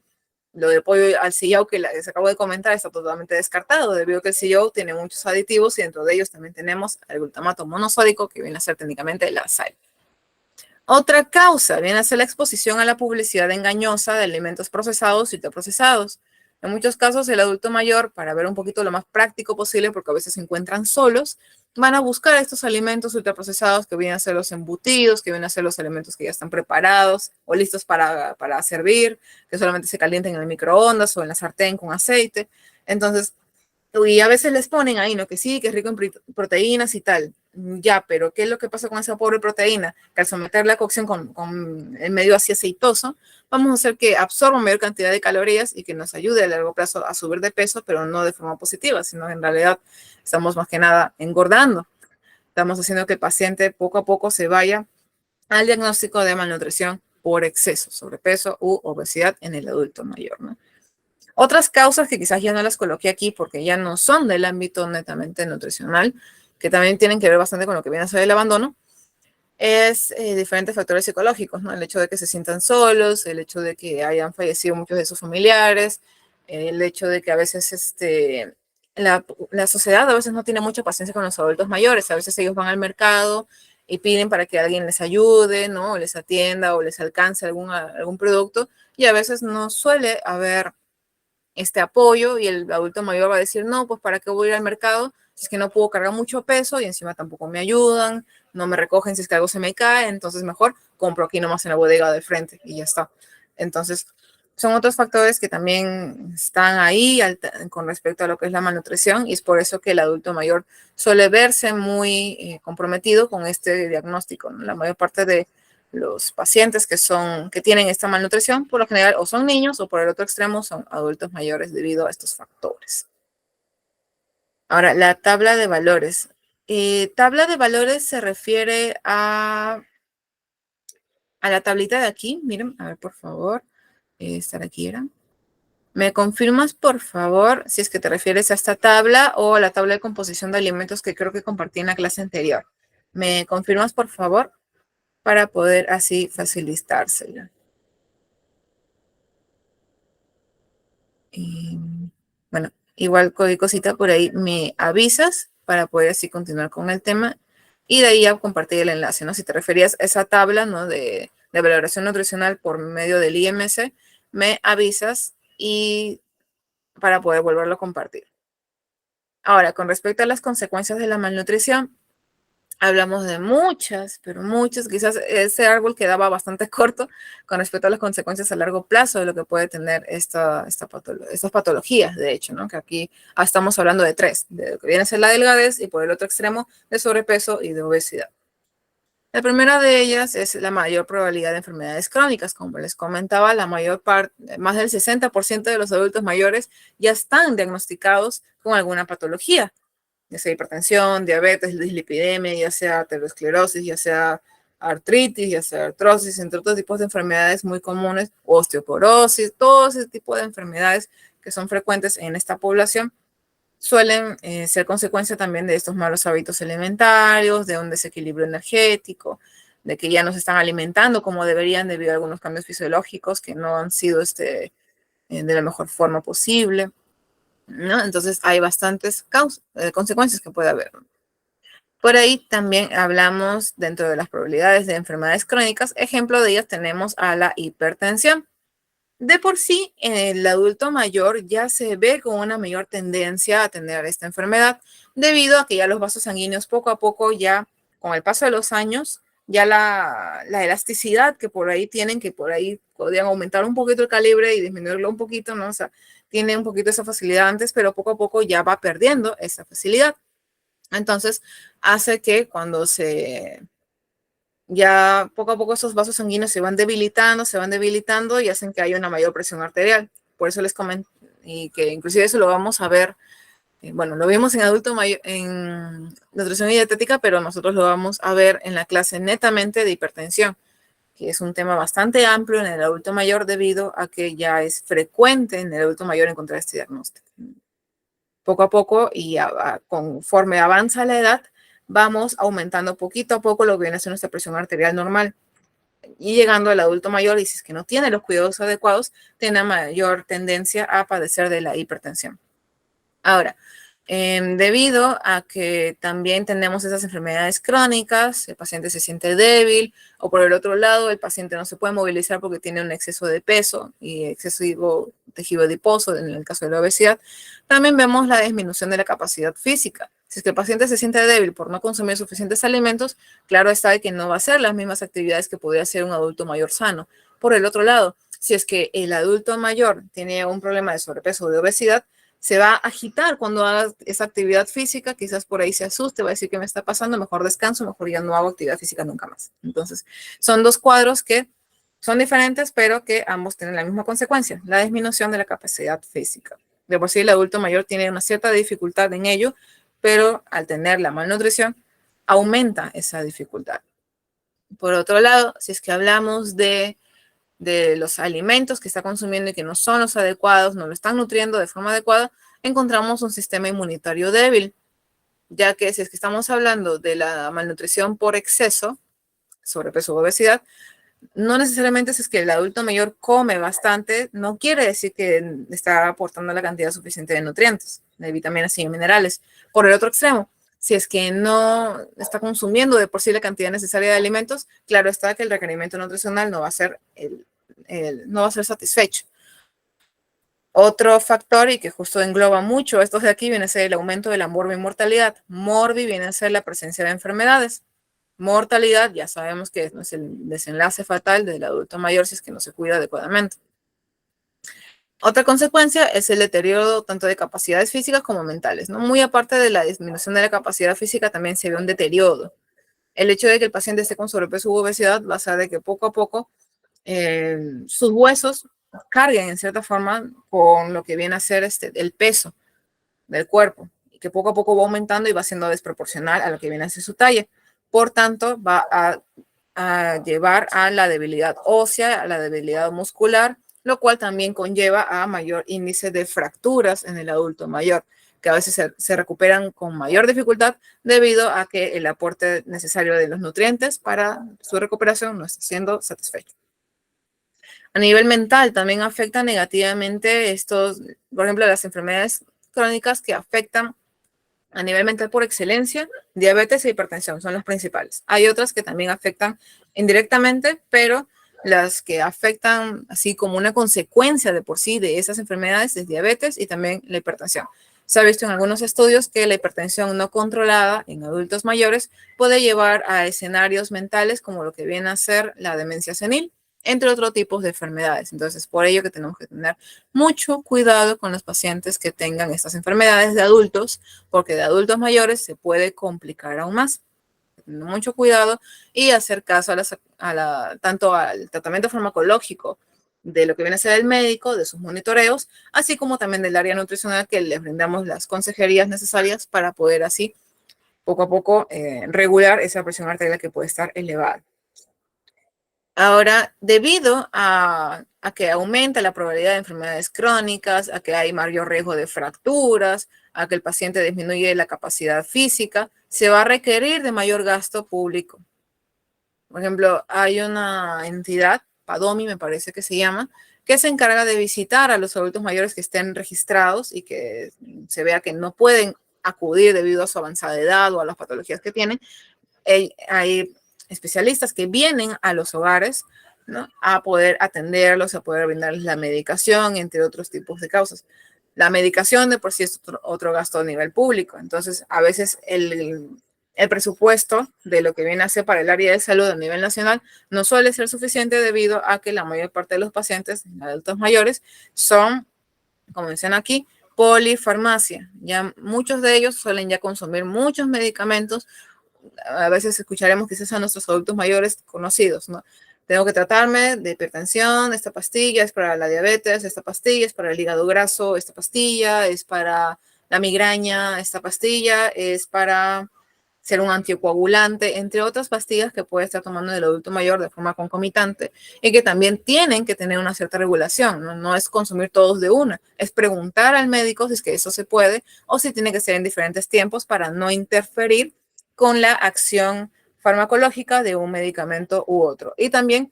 lo del pollo al sillao que les acabo de comentar está totalmente descartado, debido a que el sillao tiene muchos aditivos y dentro de ellos también tenemos el glutamato monosódico, que viene a ser técnicamente la sal. Otra causa viene a ser la exposición a la publicidad engañosa de alimentos procesados y ultraprocesados. En muchos casos, el adulto mayor, para ver un poquito lo más práctico posible, porque a veces se encuentran solos, van a buscar estos alimentos ultraprocesados que vienen a ser los embutidos, que vienen a ser los alimentos que ya están preparados o listos para servir, que solamente se calienten en el microondas o en la sartén con aceite. Entonces, y a veces les ponen ahí, ¿no? Que sí, que es rico en proteínas y tal. Ya, pero ¿qué es lo que pasa con esa pobre proteína? Que al someterla a cocción con el medio así aceitoso, vamos a hacer que absorba mayor cantidad de calorías y que nos ayude a largo plazo a subir de peso, pero no de forma positiva, sino en realidad estamos más que nada engordando. Estamos haciendo que el paciente poco a poco se vaya al diagnóstico de malnutrición por exceso, sobrepeso u obesidad en el adulto mayor, ¿no? Otras causas que quizás ya no las coloqué aquí porque ya no son del ámbito netamente nutricional, que también tienen que ver bastante con lo que viene a ser el abandono, es diferentes factores psicológicos, ¿no? El hecho de que se sientan solos, el hecho de que hayan fallecido muchos de sus familiares, el hecho de que a veces la sociedad a veces no tiene mucha paciencia con los adultos mayores, a veces ellos van al mercado y piden para que alguien les ayude, ¿no? O les atienda o les alcance algún producto y a veces no suele haber este apoyo y el adulto mayor va a decir, no, pues ¿para qué voy a ir al mercado? Si es que no puedo cargar mucho peso y encima tampoco me ayudan, no me recogen si es que algo se me cae, entonces mejor compro aquí nomás en la bodega del frente y ya está. Entonces, son otros factores que también están ahí con respecto a lo que es la malnutrición y es por eso que el adulto mayor suele verse muy comprometido con este diagnóstico, ¿no? La mayor parte de los pacientes que tienen esta malnutrición, por lo general, o son niños o por el otro extremo son adultos mayores debido a estos factores. Ahora, la tabla de valores. Tabla de valores se refiere a la tablita de aquí. Miren, a ver, por favor. Estar aquí era. ¿Me confirmas, por favor, si es que te refieres a esta tabla o a la tabla de composición de alimentos que creo que compartí en la clase anterior? ¿Me confirmas, por favor? Para poder así facilitársela. Y, bueno, igual cualquier cosita por ahí me avisas para poder así continuar con el tema y de ahí ya compartir el enlace, ¿no? Si te referías a esa tabla, ¿no? De valoración nutricional por medio del IMC, me avisas y para poder volverlo a compartir. Ahora, con respecto a las consecuencias de la malnutrición, hablamos de muchas, pero muchas. Quizás ese árbol quedaba bastante corto con respecto a las consecuencias a largo plazo de lo que puede tener estas patologías, de hecho, ¿no? Que aquí estamos hablando de tres, de lo que viene a ser la delgadez y por el otro extremo de sobrepeso y de obesidad. La primera de ellas es la mayor probabilidad de enfermedades crónicas. Como les comentaba, la mayor parte, más del 60% de los adultos mayores ya están diagnosticados con alguna patología, ya sea hipertensión, diabetes, dislipidemia, ya sea aterosclerosis, ya sea artritis, ya sea artrosis, entre otros tipos de enfermedades muy comunes, osteoporosis, todo ese tipo de enfermedades que son frecuentes en esta población, suelen ser consecuencia también de estos malos hábitos alimentarios, de un desequilibrio energético, de que ya no se están alimentando como deberían debido a algunos cambios fisiológicos que no han sido de la mejor forma posible, ¿no? Entonces hay bastantes consecuencias que puede haber. Por ahí también hablamos dentro de las probabilidades de enfermedades crónicas. Ejemplo de ellas tenemos a la hipertensión. De por sí, en el adulto mayor ya se ve con una mayor tendencia a tener esta enfermedad debido a que ya los vasos sanguíneos poco a poco ya, con el paso de los años, ya la elasticidad que por ahí tienen, que por ahí podrían aumentar un poquito el calibre y disminuirlo un poquito, ¿no? O sea, tiene un poquito esa facilidad antes, pero poco a poco ya va perdiendo esa facilidad. Entonces, hace que cuando ya poco a poco esos vasos sanguíneos se van debilitando y hacen que haya una mayor presión arterial. Por eso les comento, y que inclusive eso lo vamos a ver, bueno, lo vimos en adulto mayor, en nutrición y dietética, pero nosotros lo vamos a ver en la clase netamente de hipertensión, que es un tema bastante amplio en el adulto mayor debido a que ya es frecuente en el adulto mayor encontrar este diagnóstico. Poco a poco y conforme avanza la edad, vamos aumentando poquito a poco lo que viene a ser nuestra presión arterial normal. Y llegando al adulto mayor, y si es que no tiene los cuidados adecuados, tiene mayor tendencia a padecer de la hipertensión. Ahora, debido a que también tenemos esas enfermedades crónicas, el paciente se siente débil, o por el otro lado, el paciente no se puede movilizar porque tiene un exceso de peso y excesivo tejido adiposo, en el caso de la obesidad, también vemos la disminución de la capacidad física. Si es que el paciente se siente débil por no consumir suficientes alimentos, claro está que no va a hacer las mismas actividades que podría hacer un adulto mayor sano. Por el otro lado, si es que el adulto mayor tiene un problema de sobrepeso o de obesidad, se va a agitar cuando haga esa actividad física, quizás por ahí se asuste, va a decir que me está pasando, mejor descanso, mejor ya no hago actividad física nunca más. Entonces, son dos cuadros que son diferentes, pero que ambos tienen la misma consecuencia, la disminución de la capacidad física. De por sí el adulto mayor tiene una cierta dificultad en ello, pero al tener la malnutrición, aumenta esa dificultad. Por otro lado, si es que hablamos de los alimentos que está consumiendo y que no son los adecuados, no lo están nutriendo de forma adecuada, encontramos un sistema inmunitario débil, ya que si es que estamos hablando de la malnutrición por exceso, sobrepeso o obesidad, no necesariamente si es que el adulto mayor come bastante, no quiere decir que está aportando la cantidad suficiente de nutrientes, de vitaminas y minerales. Por el otro extremo, si es que no está consumiendo de por sí la cantidad necesaria de alimentos, claro está que el requerimiento nutricional no va a ser, no va a ser satisfecho. Otro factor, y que justo engloba mucho estos de aquí, viene a ser el aumento de la morbimortalidad. Morbi viene a ser la presencia de enfermedades. Mortalidad, ya sabemos que es el desenlace fatal del adulto mayor si es que no se cuida adecuadamente. Otra consecuencia es el deterioro tanto de capacidades físicas como mentales, ¿no? Muy aparte de la disminución de la capacidad física, también se ve un deterioro. El hecho de que el paciente esté con sobrepeso u obesidad va a hacer de que poco a poco sus huesos carguen en cierta forma con lo que viene a ser el peso del cuerpo, y que poco a poco va aumentando y va siendo desproporcional a lo que viene a ser su talla. Por tanto, va a llevar a la debilidad ósea, a la debilidad muscular, lo cual también conlleva a mayor índice de fracturas en el adulto mayor, que a veces se recuperan con mayor dificultad debido a que el aporte necesario de los nutrientes para su recuperación no está siendo satisfecho. A nivel mental también afecta negativamente estos, por ejemplo, las enfermedades crónicas que afectan a nivel mental por excelencia, diabetes e hipertensión son las principales. Hay otras que también afectan indirectamente, pero las que afectan así como una consecuencia de por sí de esas enfermedades es diabetes y también la hipertensión. Se ha visto en algunos estudios que la hipertensión no controlada en adultos mayores puede llevar a escenarios mentales como lo que viene a ser la demencia senil, entre otros tipos de enfermedades. Entonces, por ello que tenemos que tener mucho cuidado con los pacientes que tengan estas enfermedades de adultos, porque de adultos mayores se puede complicar aún más. Tener mucho cuidado y hacer caso tanto al tratamiento farmacológico de lo que viene a ser el médico, de sus monitoreos, así como también del área nutricional que les brindamos las consejerías necesarias para poder así poco a poco regular esa presión arterial que puede estar elevada. Ahora, debido a que aumenta la probabilidad de enfermedades crónicas, a que hay mayor riesgo de fracturas, a que el paciente disminuye la capacidad física, se va a requerir de mayor gasto público. Por ejemplo, hay una entidad, PADOMI me parece que se llama, que se encarga de visitar a los adultos mayores que estén registrados y que se vea que no pueden acudir debido a su avanzada edad o a las patologías que tienen. Hay especialistas que vienen a los hogares, ¿no?, a poder atenderlos, a poder brindarles la medicación, entre otros tipos de causas. La medicación de por sí es otro gasto a nivel público. Entonces, a veces el presupuesto de lo que viene a ser para el área de salud a nivel nacional no suele ser suficiente debido a que la mayor parte de los pacientes adultos mayores son, como dicen aquí, polifarmacia. Ya muchos de ellos suelen ya consumir muchos medicamentos. A veces escucharemos quizás a nuestros adultos mayores conocidos, ¿no? Tengo que tratarme de hipertensión, esta pastilla es para la diabetes, esta pastilla es para el hígado graso, esta pastilla es para la migraña, esta pastilla es para ser un anticoagulante, entre otras pastillas que puede estar tomando el adulto mayor de forma concomitante y que también tienen que tener una cierta regulación, ¿no? No es consumir todos de una, es preguntar al médico si es que eso se puede o si tiene que ser en diferentes tiempos para no interferir con la acción farmacológica de un medicamento u otro. Y también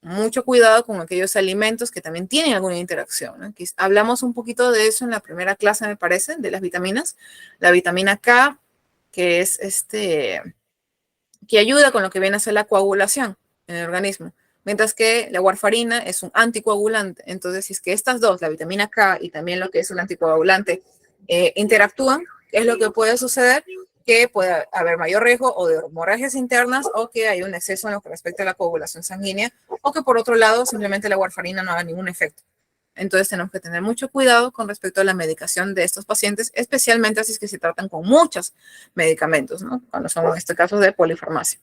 mucho cuidado con aquellos alimentos que también tienen alguna interacción, ¿no? Hablamos un poquito de eso en la primera clase, me parece, de las vitaminas. La vitamina K, que es que ayuda con lo que viene a ser la coagulación en el organismo, mientras que la warfarina es un anticoagulante. Entonces, si es que estas dos, la vitamina K y también lo que es el anticoagulante, interactúan, es lo que puede suceder, que puede haber mayor riesgo o de hemorragias internas o que hay un exceso en lo que respecta a la coagulación sanguínea o que por otro lado simplemente la warfarina no haga ningún efecto. Entonces tenemos que tener mucho cuidado con respecto a la medicación de estos pacientes, especialmente si es que se tratan con muchos medicamentos, ¿no? Cuando son en este caso de polifarmacia.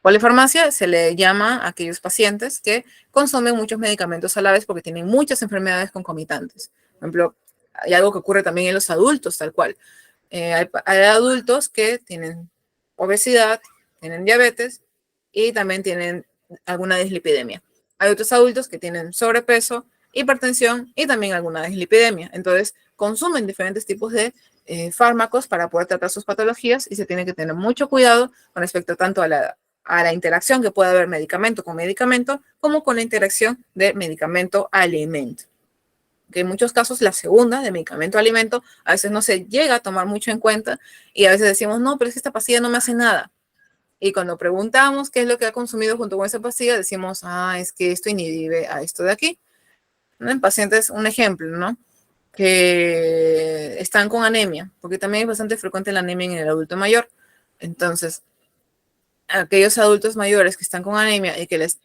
Polifarmacia se le llama a aquellos pacientes que consumen muchos medicamentos a la vez porque tienen muchas enfermedades concomitantes. Por ejemplo, hay algo que ocurre también en los adultos, tal cual. Hay adultos que tienen obesidad, tienen diabetes y también tienen alguna dislipidemia. Hay otros adultos que tienen sobrepeso, hipertensión y también alguna dislipidemia. Entonces, consumen diferentes tipos de fármacos para poder tratar sus patologías y se tiene que tener mucho cuidado con respecto tanto a la interacción que puede haber medicamento con medicamento como con la interacción de medicamento-alimento. Que en muchos casos la segunda, de medicamento-alimento, a veces no se llega a tomar mucho en cuenta y a veces decimos, no, pero es que esta pastilla no me hace nada. Y cuando preguntamos qué es lo que ha consumido junto con esa pastilla, decimos, es que esto inhibe a esto de aquí. ¿No? En pacientes, un ejemplo, ¿no?, que están con anemia, porque también es bastante frecuente la anemia en el adulto mayor. Entonces, aquellos adultos mayores que están con anemia y que les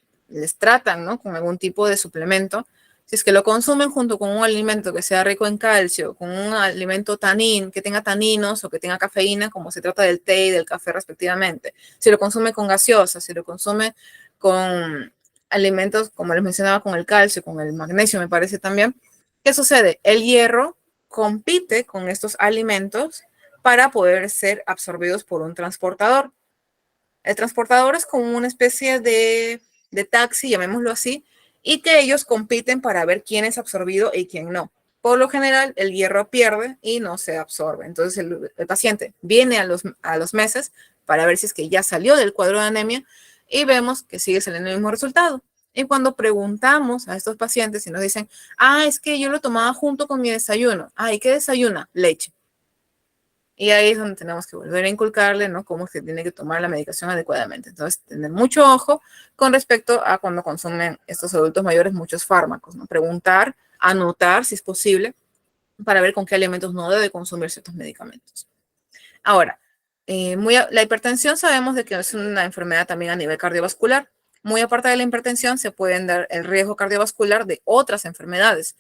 tratan, ¿no?, con algún tipo de suplemento, si es que lo consumen junto con un alimento que sea rico en calcio, con un alimento que tenga taninos o que tenga cafeína, como se trata del té y del café respectivamente, si lo consume con gaseosa, si lo consume con alimentos, como les mencionaba, con el calcio, con el magnesio, me parece también, ¿qué sucede? El hierro compite con estos alimentos para poder ser absorbidos por un transportador. El transportador es como una especie de taxi, llamémoslo así, y que ellos compiten para ver quién es absorbido y quién no. Por lo general, el hierro pierde y no se absorbe. Entonces, el paciente viene a los meses para ver si es que ya salió del cuadro de anemia y vemos que sigue saliendo el mismo resultado. Y cuando preguntamos a estos pacientes y nos dicen, es que yo lo tomaba junto con mi desayuno. ¿Y qué desayuna? Leche. Y ahí es donde tenemos que volver a inculcarle, ¿no?, cómo se tiene que tomar la medicación adecuadamente. Entonces, tener mucho ojo con respecto a cuando consumen estos adultos mayores muchos fármacos, ¿no? Preguntar, anotar si es posible, para ver con qué alimentos no debe consumir ciertos medicamentos. Ahora, la hipertensión sabemos de que es una enfermedad también a nivel cardiovascular. Muy aparte de la hipertensión, se pueden dar el riesgo cardiovascular de otras enfermedades.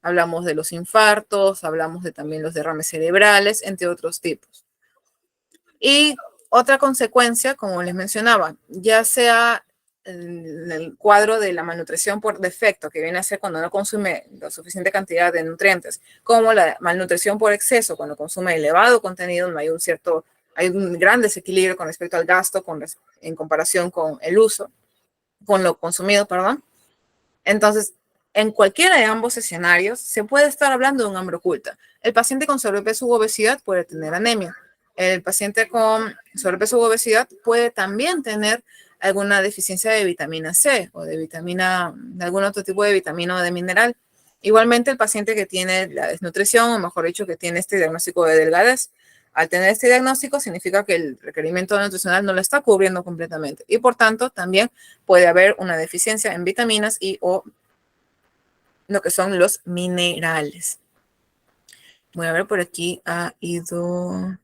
Hablamos de los infartos, hablamos de también los derrames cerebrales, entre otros tipos. Y otra consecuencia, como les mencionaba, ya sea en el cuadro de la malnutrición por defecto, que viene a ser cuando no consume la suficiente cantidad de nutrientes, como la malnutrición por exceso, cuando consume elevado contenido, no hay hay un gran desequilibrio con respecto al gasto en comparación con el uso. con lo consumido, perdón. Entonces, en cualquiera de ambos escenarios se puede estar hablando de un hambre oculta. El paciente con sobrepeso u obesidad puede tener anemia. El paciente con sobrepeso u obesidad puede también tener alguna deficiencia de vitamina C o de algún otro tipo de vitamina o de mineral. Igualmente, el paciente que tiene la desnutrición, o mejor dicho, que tiene este diagnóstico de delgadez, al tener este diagnóstico significa que el requerimiento nutricional no lo está cubriendo completamente y por tanto también puede haber una deficiencia en vitaminas y o lo que son los minerales. Voy a ver por aquí, ha ido...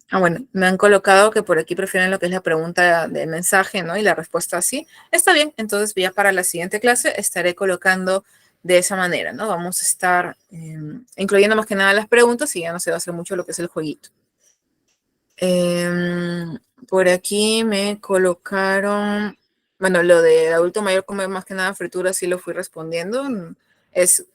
bueno, me han colocado que por aquí prefieren lo que es la pregunta de mensaje, ¿no? Y la respuesta sí. Está bien, entonces ya para la siguiente clase estaré colocando de esa manera, ¿no? Vamos a estar incluyendo más que nada las preguntas y ya no se va a hacer mucho lo que es el jueguito. Por aquí me colocaron, bueno, lo de adulto mayor comer más que nada frituras sí lo fui respondiendo. Es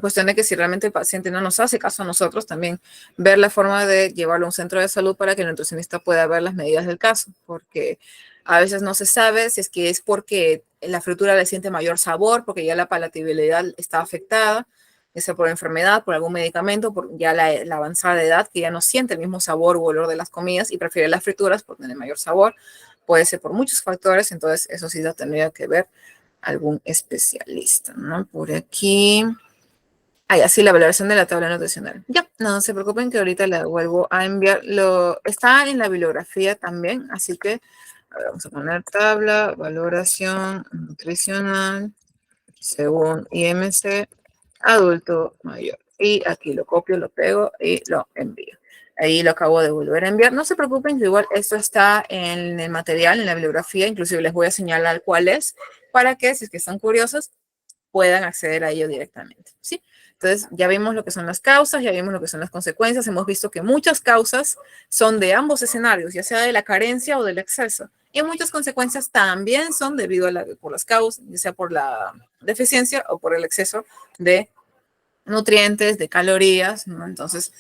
cuestión de que si realmente el paciente no nos hace caso a nosotros, también ver la forma de llevarlo a un centro de salud para que el nutricionista pueda ver las medidas del caso, porque a veces no se sabe si es que es porque la fritura le siente mayor sabor, porque ya la palatabilidad está afectada, ya sea por enfermedad, por algún medicamento, por ya la avanzada de edad, que ya no siente el mismo sabor u olor de las comidas y prefiere las frituras por tener mayor sabor. Puede ser por muchos factores, entonces eso sí lo tendría que ver algún especialista, ¿no? Por aquí... así la valoración de la tabla nutricional. Ya, no se preocupen que ahorita la vuelvo a enviar. Está en la bibliografía también, así que a ver, vamos a poner tabla, valoración nutricional, según IMC, adulto mayor. Y aquí lo copio, lo pego y lo envío. Ahí lo acabo de volver a enviar. No se preocupen que igual esto está en el material, en la bibliografía. Inclusive les voy a señalar cuál es para que, si es que están curiosos, puedan acceder a ello directamente, ¿sí? Entonces, ya vimos lo que son las causas, ya vimos lo que son las consecuencias. Hemos visto que muchas causas son de ambos escenarios, ya sea de la carencia o del exceso. Y muchas consecuencias también son debido a por las causas, ya sea por la deficiencia o por el exceso de nutrientes, de calorías, ¿no? Entonces,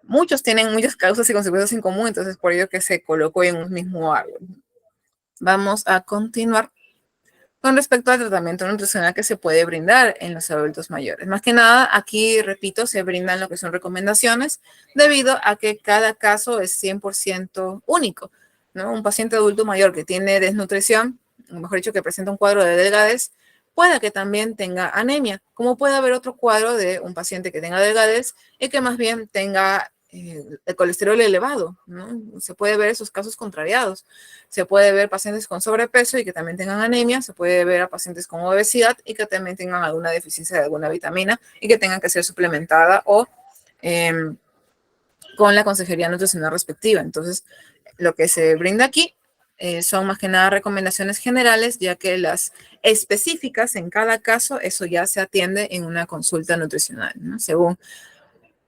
muchos tienen muchas causas y consecuencias en común, entonces por ello que se colocó en un mismo árbol. Vamos a continuar con respecto al tratamiento nutricional que se puede brindar en los adultos mayores. Más que nada, aquí, repito, se brindan lo que son recomendaciones debido a que cada caso es 100% único, ¿no? Un paciente adulto mayor que tiene desnutrición, o mejor dicho, que presenta un cuadro de delgadez, puede que también tenga anemia, como puede haber otro cuadro de un paciente que tenga delgadez y que más bien tenga el colesterol elevado, ¿no? Se puede ver esos casos contrariados. Se puede ver pacientes con sobrepeso y que también tengan anemia. Se puede ver a pacientes con obesidad y que también tengan alguna deficiencia de alguna vitamina y que tengan que ser suplementada o con la consejería nutricional respectiva. Entonces, lo que se brinda aquí son más que nada recomendaciones generales, ya que las específicas en cada caso, eso ya se atiende en una consulta nutricional, ¿no? Según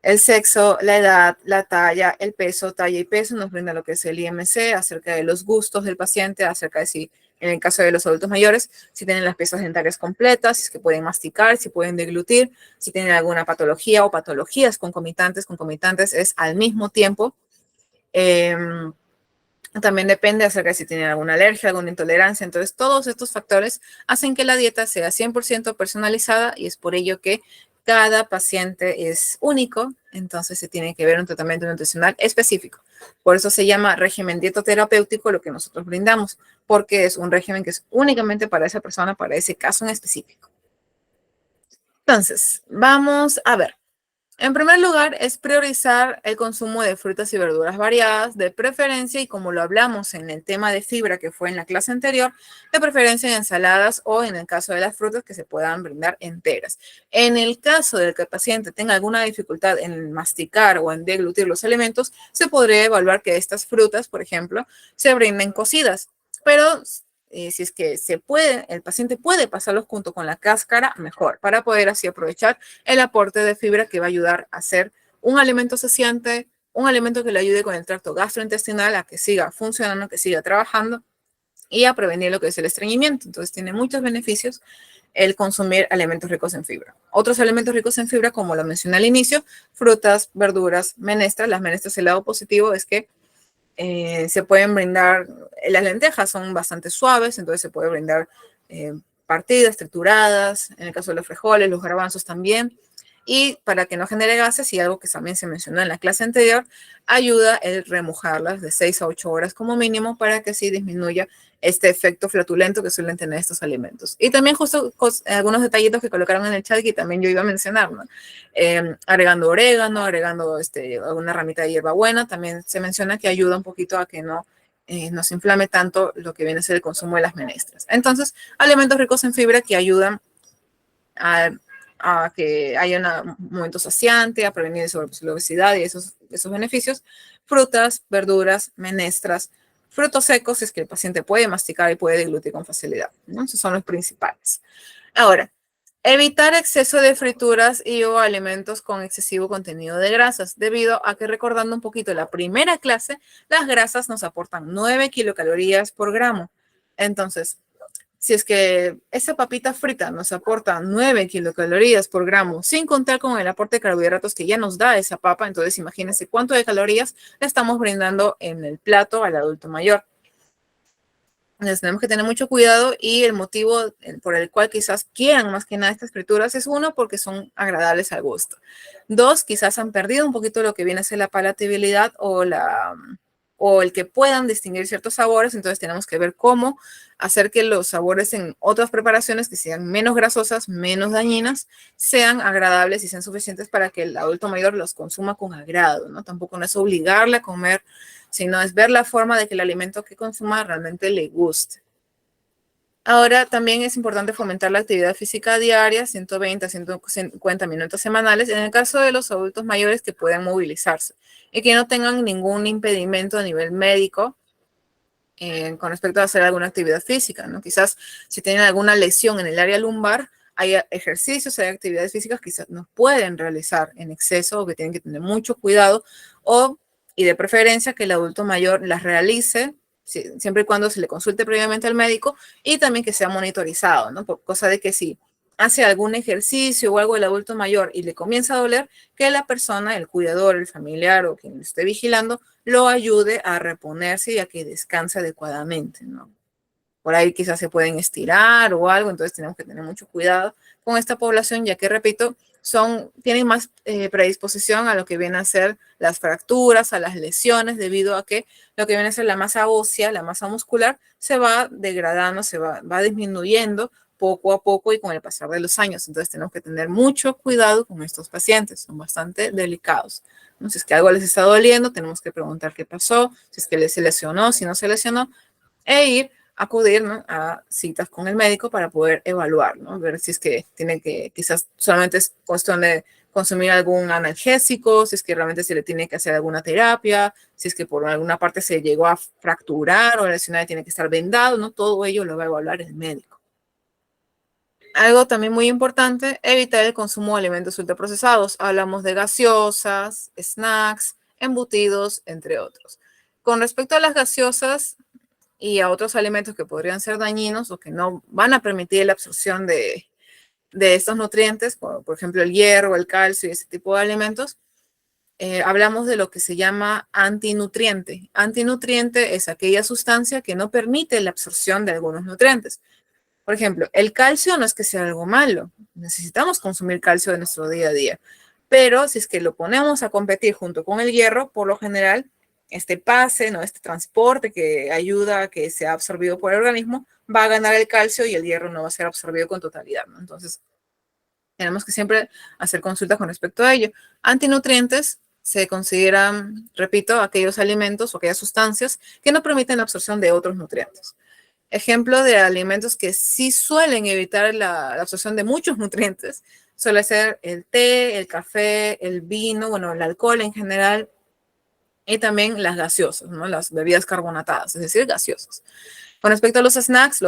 el sexo, la edad, la talla, el peso, talla y peso nos brinda lo que es el IMC acerca de los gustos del paciente, acerca de si, en el caso de los adultos mayores, si tienen las piezas dentarias completas, si es que pueden masticar, si pueden deglutir, si tienen alguna patología o patologías concomitantes es al mismo tiempo. También depende acerca de si tienen alguna alergia, alguna intolerancia. Entonces, todos estos factores hacen que la dieta sea 100% personalizada y es por ello que cada paciente es único, entonces se tiene que ver un tratamiento nutricional específico. Por eso se llama régimen dietoterapéutico lo que nosotros brindamos, porque es un régimen que es únicamente para esa persona, para ese caso en específico. Entonces, vamos a ver. En primer lugar, es priorizar el consumo de frutas y verduras variadas, de preferencia, y como lo hablamos en el tema de fibra que fue en la clase anterior, de preferencia en ensaladas o en el caso de las frutas que se puedan brindar enteras. En el caso de que el paciente tenga alguna dificultad en masticar o en deglutir los alimentos, se podría evaluar que estas frutas, por ejemplo, se brinden cocidas, pero si es que se puede, el paciente puede pasarlos junto con la cáscara, mejor, para poder así aprovechar el aporte de fibra que va a ayudar a hacer un alimento saciante, un alimento que le ayude con el tracto gastrointestinal a que siga funcionando, que siga trabajando y a prevenir lo que es el estreñimiento. Entonces tiene muchos beneficios el consumir alimentos ricos en fibra. Otros alimentos ricos en fibra, como lo mencioné al inicio, frutas, verduras, menestras. Las menestras, el lado positivo es que Se pueden brindar, las lentejas son bastante suaves, entonces se puede brindar partidas, trituradas, en el caso de los frijoles, los garbanzos también. Y para que no genere gases, y algo que también se mencionó en la clase anterior, ayuda el remojarlas de 6 a 8 horas como mínimo para que así disminuya este efecto flatulento que suelen tener estos alimentos. Y también justo algunos detallitos que colocaron en el chat que también yo iba a mencionar, ¿no? Agregando orégano, agregando alguna ramita de hierbabuena, también se menciona que ayuda un poquito a que no se inflame tanto lo que viene a ser el consumo de las menestras. Entonces, alimentos ricos en fibra que ayudan a que haya un momento saciante, a prevenir la obesidad y esos beneficios. Frutas, verduras, menestras, frutos secos, si es que el paciente puede masticar y puede deglutir con facilidad, ¿no? Esos son los principales. Ahora, evitar exceso de frituras y o alimentos con excesivo contenido de grasas, debido a que, recordando un poquito la primera clase, las grasas nos aportan 9 kilocalorías por gramo. Entonces, si es que esa papita frita nos aporta 9 kilocalorías por gramo, sin contar con el aporte de carbohidratos que ya nos da esa papa, entonces imagínense cuánto de calorías le estamos brindando en el plato al adulto mayor. Entonces tenemos que tener mucho cuidado, y el motivo por el cual quizás quieran más que nada estas frituras es, uno, porque son agradables al gusto. Dos, quizás han perdido un poquito lo que viene a ser la palatabilidad o el que puedan distinguir ciertos sabores. Entonces tenemos que ver cómo hacer que los sabores en otras preparaciones que sean menos grasosas, menos dañinas, sean agradables y sean suficientes para que el adulto mayor los consuma con agrado, ¿no? Tampoco no es obligarle a comer, sino es ver la forma de que el alimento que consuma realmente le guste. Ahora, también es importante fomentar la actividad física diaria, 120 a 150 minutos semanales, en el caso de los adultos mayores que puedan movilizarse y que no tengan ningún impedimento a nivel médico con respecto a hacer alguna actividad física, ¿no? Quizás si tienen alguna lesión en el área lumbar, hay ejercicios, hay actividades físicas que quizás no pueden realizar en exceso o que tienen que tener mucho cuidado, y de preferencia que el adulto mayor las realice siempre y cuando se le consulte previamente al médico, y también que sea monitorizado, ¿no? Por cosa de que si hace algún ejercicio o algo el adulto mayor y le comienza a doler, que la persona, el cuidador, el familiar o quien lo esté vigilando, lo ayude a reponerse y a que descanse adecuadamente, ¿no? Por ahí quizás se pueden estirar o algo, entonces tenemos que tener mucho cuidado con esta población, ya que, repito, tienen más predisposición a lo que vienen a ser las fracturas, a las lesiones, debido a que lo que viene a ser la masa ósea, la masa muscular, se va degradando, va disminuyendo poco a poco y con el pasar de los años. Entonces tenemos que tener mucho cuidado con estos pacientes, son bastante delicados. ¿No? Si es que algo les está doliendo, tenemos que preguntar qué pasó, si es que se lesionó, si no se lesionó, acudir, ¿no?, a citas con el médico para poder evaluar, ¿no? Ver si es que tiene que, quizás solamente es cuestión de consumir algún analgésico, si es que realmente se le tiene que hacer alguna terapia, si es que por alguna parte se llegó a fracturar o lesionar y tiene que estar vendado, ¿no? Todo ello lo va a evaluar el médico. Algo también muy importante, evitar el consumo de alimentos ultraprocesados. Hablamos de gaseosas, snacks, embutidos, entre otros. Con respecto a las gaseosas y a otros alimentos que podrían ser dañinos o que no van a permitir la absorción de estos nutrientes, por ejemplo el hierro, el calcio y ese tipo de alimentos, hablamos de lo que se llama antinutriente. Antinutriente es aquella sustancia que no permite la absorción de algunos nutrientes. Por ejemplo, el calcio no es que sea algo malo, necesitamos consumir calcio en nuestro día a día, pero si es que lo ponemos a competir junto con el hierro, por lo general, este pase, ¿no?, este transporte que ayuda a que sea absorbido por el organismo, va a ganar el calcio y el hierro no va a ser absorbido con totalidad, ¿no? Entonces, tenemos que siempre hacer consultas con respecto a ello. Antinutrientes se consideran, repito, aquellos alimentos o aquellas sustancias que no permiten la absorción de otros nutrientes. Ejemplo de alimentos que sí suelen evitar la absorción de muchos nutrientes suele ser el té, el café, el vino, bueno, el alcohol en general, y también las gaseosas, ¿no? Las bebidas carbonatadas, es decir, gaseosas. Con respecto a los snacks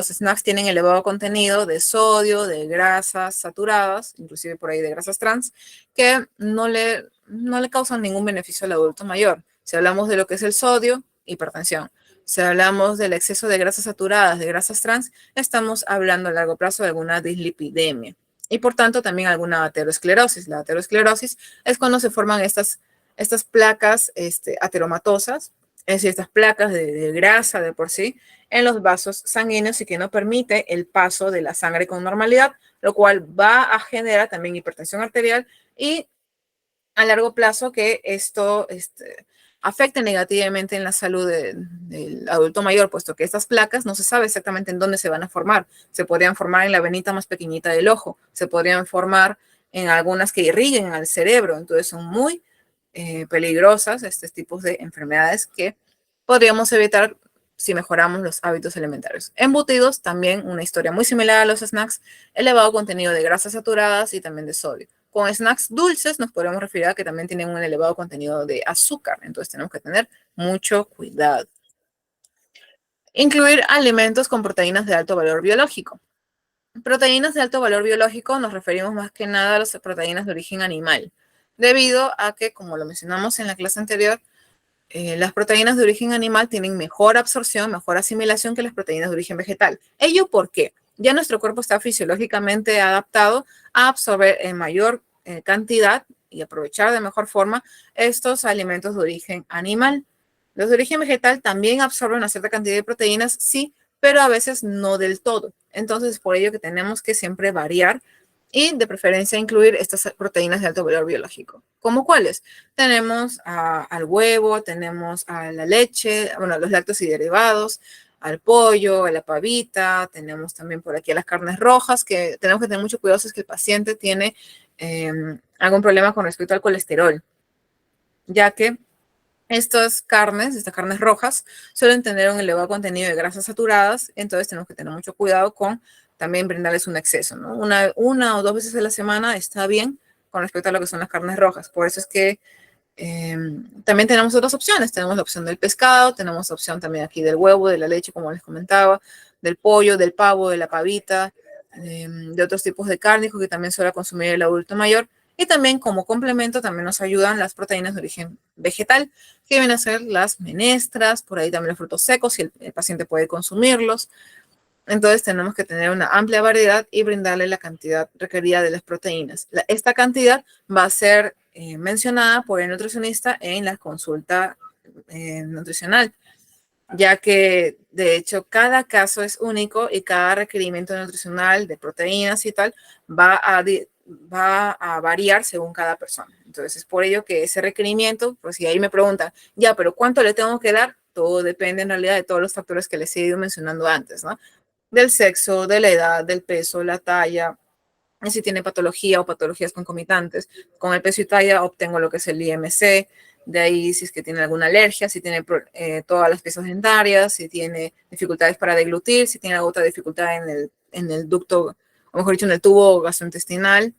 tienen elevado contenido de sodio, de grasas saturadas, inclusive por ahí de grasas trans, que no le causan ningún beneficio al adulto mayor. Si hablamos de lo que es el sodio, hipertensión. Si hablamos del exceso de grasas saturadas, de grasas trans, estamos hablando a largo plazo de alguna dislipidemia y por tanto también alguna aterosclerosis. La aterosclerosis es cuando se forman estas placas ateromatosas es decir, estas placas de grasa de por sí, en los vasos sanguíneos y que no permite el paso de la sangre con normalidad, lo cual va a generar también hipertensión arterial y a largo plazo que esto afecte negativamente en la salud del adulto mayor, puesto que estas placas no se sabe exactamente en dónde se van a formar. Se podrían formar en la venita más pequeñita del ojo, se podrían formar en algunas que irriguen al cerebro, entonces son muy peligrosas estos tipos de enfermedades que podríamos evitar si mejoramos los hábitos alimentarios. Embutidos, también una historia muy similar a los snacks, elevado contenido de grasas saturadas y también de sodio. Con snacks dulces nos podemos referir a que también tienen un elevado contenido de azúcar, entonces tenemos que tener mucho cuidado. Incluir alimentos con proteínas de alto valor biológico. Proteínas de alto valor biológico nos referimos más que nada a las proteínas de origen animal, debido a que, como lo mencionamos en la clase anterior, las proteínas de origen animal tienen mejor absorción, mejor asimilación que las proteínas de origen vegetal. ¿Ello por qué? Ya nuestro cuerpo está fisiológicamente adaptado a absorber en mayor cantidad y aprovechar de mejor forma estos alimentos de origen animal. Los de origen vegetal también absorben una cierta cantidad de proteínas, sí, pero a veces no del todo. Entonces, por ello que tenemos que siempre variar y de preferencia incluir estas proteínas de alto valor biológico. ¿Cómo cuáles? Tenemos al huevo, tenemos a la leche, bueno, los lácteos y derivados, al pollo, a la pavita, tenemos también por aquí a las carnes rojas, que tenemos que tener mucho cuidado si es que el paciente tiene algún problema con respecto al colesterol, ya que estas carnes rojas, suelen tener un elevado contenido de grasas saturadas, entonces tenemos que tener mucho cuidado con también brindarles un exceso, ¿no? Una o dos veces a la semana está bien con respecto a lo que son las carnes rojas. Por eso es que también tenemos otras opciones. Tenemos la opción del pescado, tenemos la opción también aquí del huevo, de la leche, como les comentaba, del pollo, del pavo, de la pavita, de otros tipos de cárnicos que también suele consumir el adulto mayor. Y también como complemento también nos ayudan las proteínas de origen vegetal, que vienen a ser las menestras, por ahí también los frutos secos, si el paciente puede consumirlos. Entonces tenemos que tener una amplia variedad y brindarle la cantidad requerida de las proteínas. Esta cantidad va a ser mencionada por el nutricionista en la consulta nutricional, ya que de hecho cada caso es único y cada requerimiento nutricional de proteínas y tal va a variar según cada persona. Entonces es por ello que ese requerimiento, pues si ahí me preguntan, ya, pero ¿cuánto le tengo que dar? Todo depende en realidad de todos los factores que les he ido mencionando antes, ¿no? Del sexo, de la edad, del peso, la talla, y si tiene patología o patologías concomitantes. Con el peso y talla obtengo lo que es el IMC, de ahí si es que tiene alguna alergia, si tiene todas las piezas dentarias, si tiene dificultades para deglutir, si tiene alguna otra dificultad en el ducto, o mejor dicho, en el tubo gastrointestinal,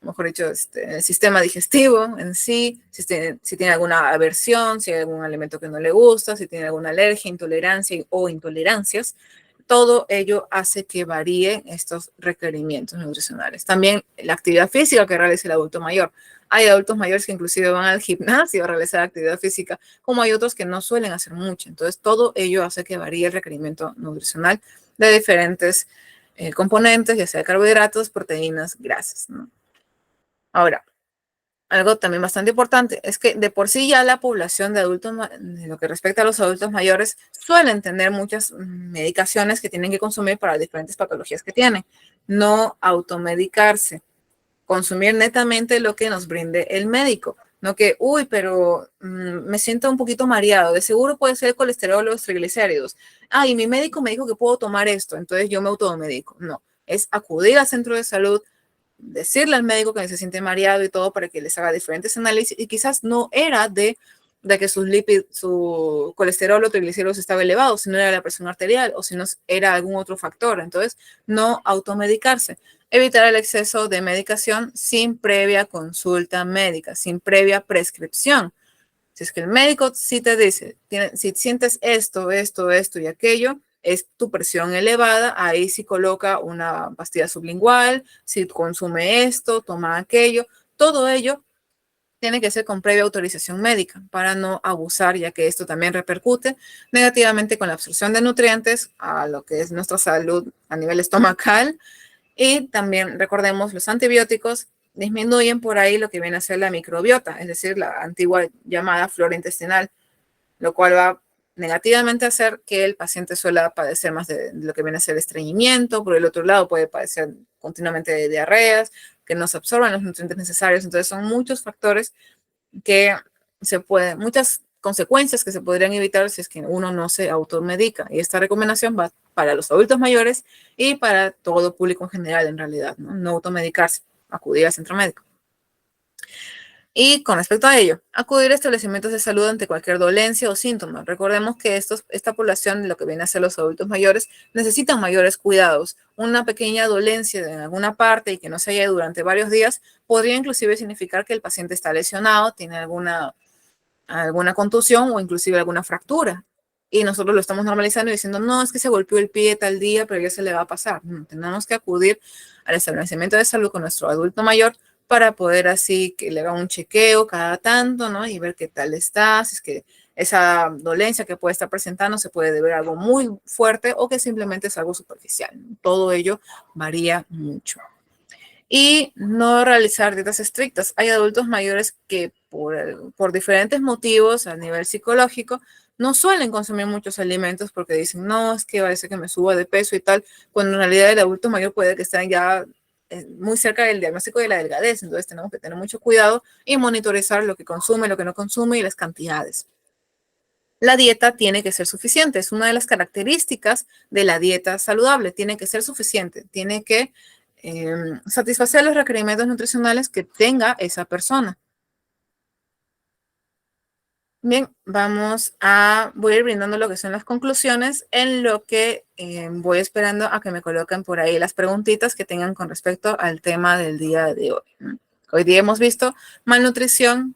mejor dicho, en el sistema digestivo en sí, si tiene alguna aversión, si hay algún alimento que no le gusta, si tiene alguna alergia, intolerancia o intolerancias. Todo ello hace que varíen estos requerimientos nutricionales. También la actividad física que realiza el adulto mayor. Hay adultos mayores que inclusive van al gimnasio a realizar actividad física, como hay otros que no suelen hacer mucho. Entonces, todo ello hace que varíe el requerimiento nutricional de diferentes componentes, ya sea carbohidratos, proteínas, grasas, ¿no? Ahora, algo también bastante importante es que de por sí ya la población de adultos, de lo que respecta a los adultos mayores, suelen tener muchas medicaciones que tienen que consumir para diferentes patologías que tienen. No automedicarse, consumir netamente lo que nos brinde el médico. No que, uy, pero me siento un poquito mareado, de seguro puede ser el colesterol o los triglicéridos. Ah, y mi médico me dijo que puedo tomar esto, entonces yo me automedico. No, es acudir al centro de salud, decirle al médico que se siente mareado y todo para que les haga diferentes análisis y quizás no era de que sus lípidos, su colesterol o triglicéridos estaba elevado, sino era la presión arterial o si no era algún otro factor. Entonces, no automedicarse. Evitar el exceso de medicación sin previa consulta médica, sin previa prescripción. Si es que el médico sí te dice, si sientes esto y aquello, es tu presión elevada, ahí sí coloca una pastilla sublingual, si consume esto, toma aquello, todo ello tiene que ser con previa autorización médica para no abusar, ya que esto también repercute negativamente con la absorción de nutrientes a lo que es nuestra salud a nivel estomacal. Y también recordemos, los antibióticos disminuyen por ahí lo que viene a ser la microbiota, es decir, la antigua llamada flora intestinal. lo cual va negativamente a hacer que el paciente suele padecer más de lo que viene a ser estreñimiento. Por el otro lado, puede padecer continuamente de diarreas, que no se absorban los nutrientes necesarios. Entonces, son muchos factores que muchas consecuencias que se podrían evitar si es que uno no se automedica. Y esta recomendación va para los adultos mayores y para todo público en general, en realidad, no automedicarse, acudir al centro médico. Y con respecto a ello, acudir a establecimientos de salud ante cualquier dolencia o síntoma. Recordemos que esta población, lo que viene a ser los adultos mayores, necesitan mayores cuidados. Una pequeña dolencia en alguna parte y que no se haya durante varios días podría inclusive significar que el paciente está lesionado, tiene alguna contusión o inclusive alguna fractura. Y nosotros lo estamos normalizando y diciendo, no, es que se golpeó el pie tal día, pero ya se le va a pasar. No, tenemos que acudir al establecimiento de salud con nuestro adulto mayor para poder así que le haga un chequeo cada tanto, ¿no? Y ver qué tal está, si es que esa dolencia que puede estar presentando se puede deber a algo muy fuerte o que simplemente es algo superficial. Todo ello varía mucho. Y no realizar dietas estrictas. Hay adultos mayores que por diferentes motivos a nivel psicológico no suelen consumir muchos alimentos porque dicen, no, es que parece que me suba de peso y tal, cuando en realidad el adulto mayor puede que esté ya muy cerca del diagnóstico de la delgadez. Entonces tenemos que tener mucho cuidado y monitorizar lo que consume, lo que no consume y las cantidades. La dieta tiene que ser suficiente. Es una de las características de la dieta saludable. Tiene que ser suficiente. Tiene que satisfacer los requerimientos nutricionales que tenga esa persona. Bien, voy a ir brindando lo que son las conclusiones en lo que voy esperando a que me coloquen por ahí las preguntitas que tengan con respecto al tema del día de hoy. Hoy día hemos visto malnutrición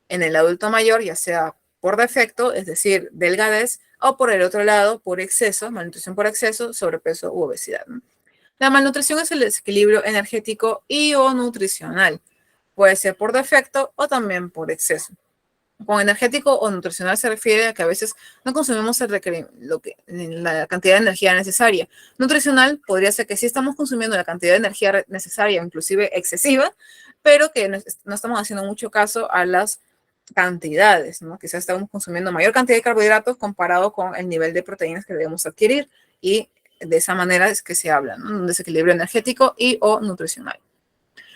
en el adulto mayor, ya sea por defecto, es decir, delgadez, o por el otro lado, por exceso, malnutrición por exceso, sobrepeso u obesidad. La malnutrición es el desequilibrio energético y o nutricional. Puede ser por defecto o también por exceso. Con energético o nutricional se refiere a que a veces no consumimos la cantidad de energía necesaria. Nutricional podría ser que sí estamos consumiendo la cantidad de energía necesaria, inclusive excesiva, pero que no estamos haciendo mucho caso a las cantidades, ¿no? Quizás estamos consumiendo mayor cantidad de carbohidratos comparado con el nivel de proteínas que debemos adquirir y de esa manera es que se habla, ¿no? Un desequilibrio energético y o nutricional.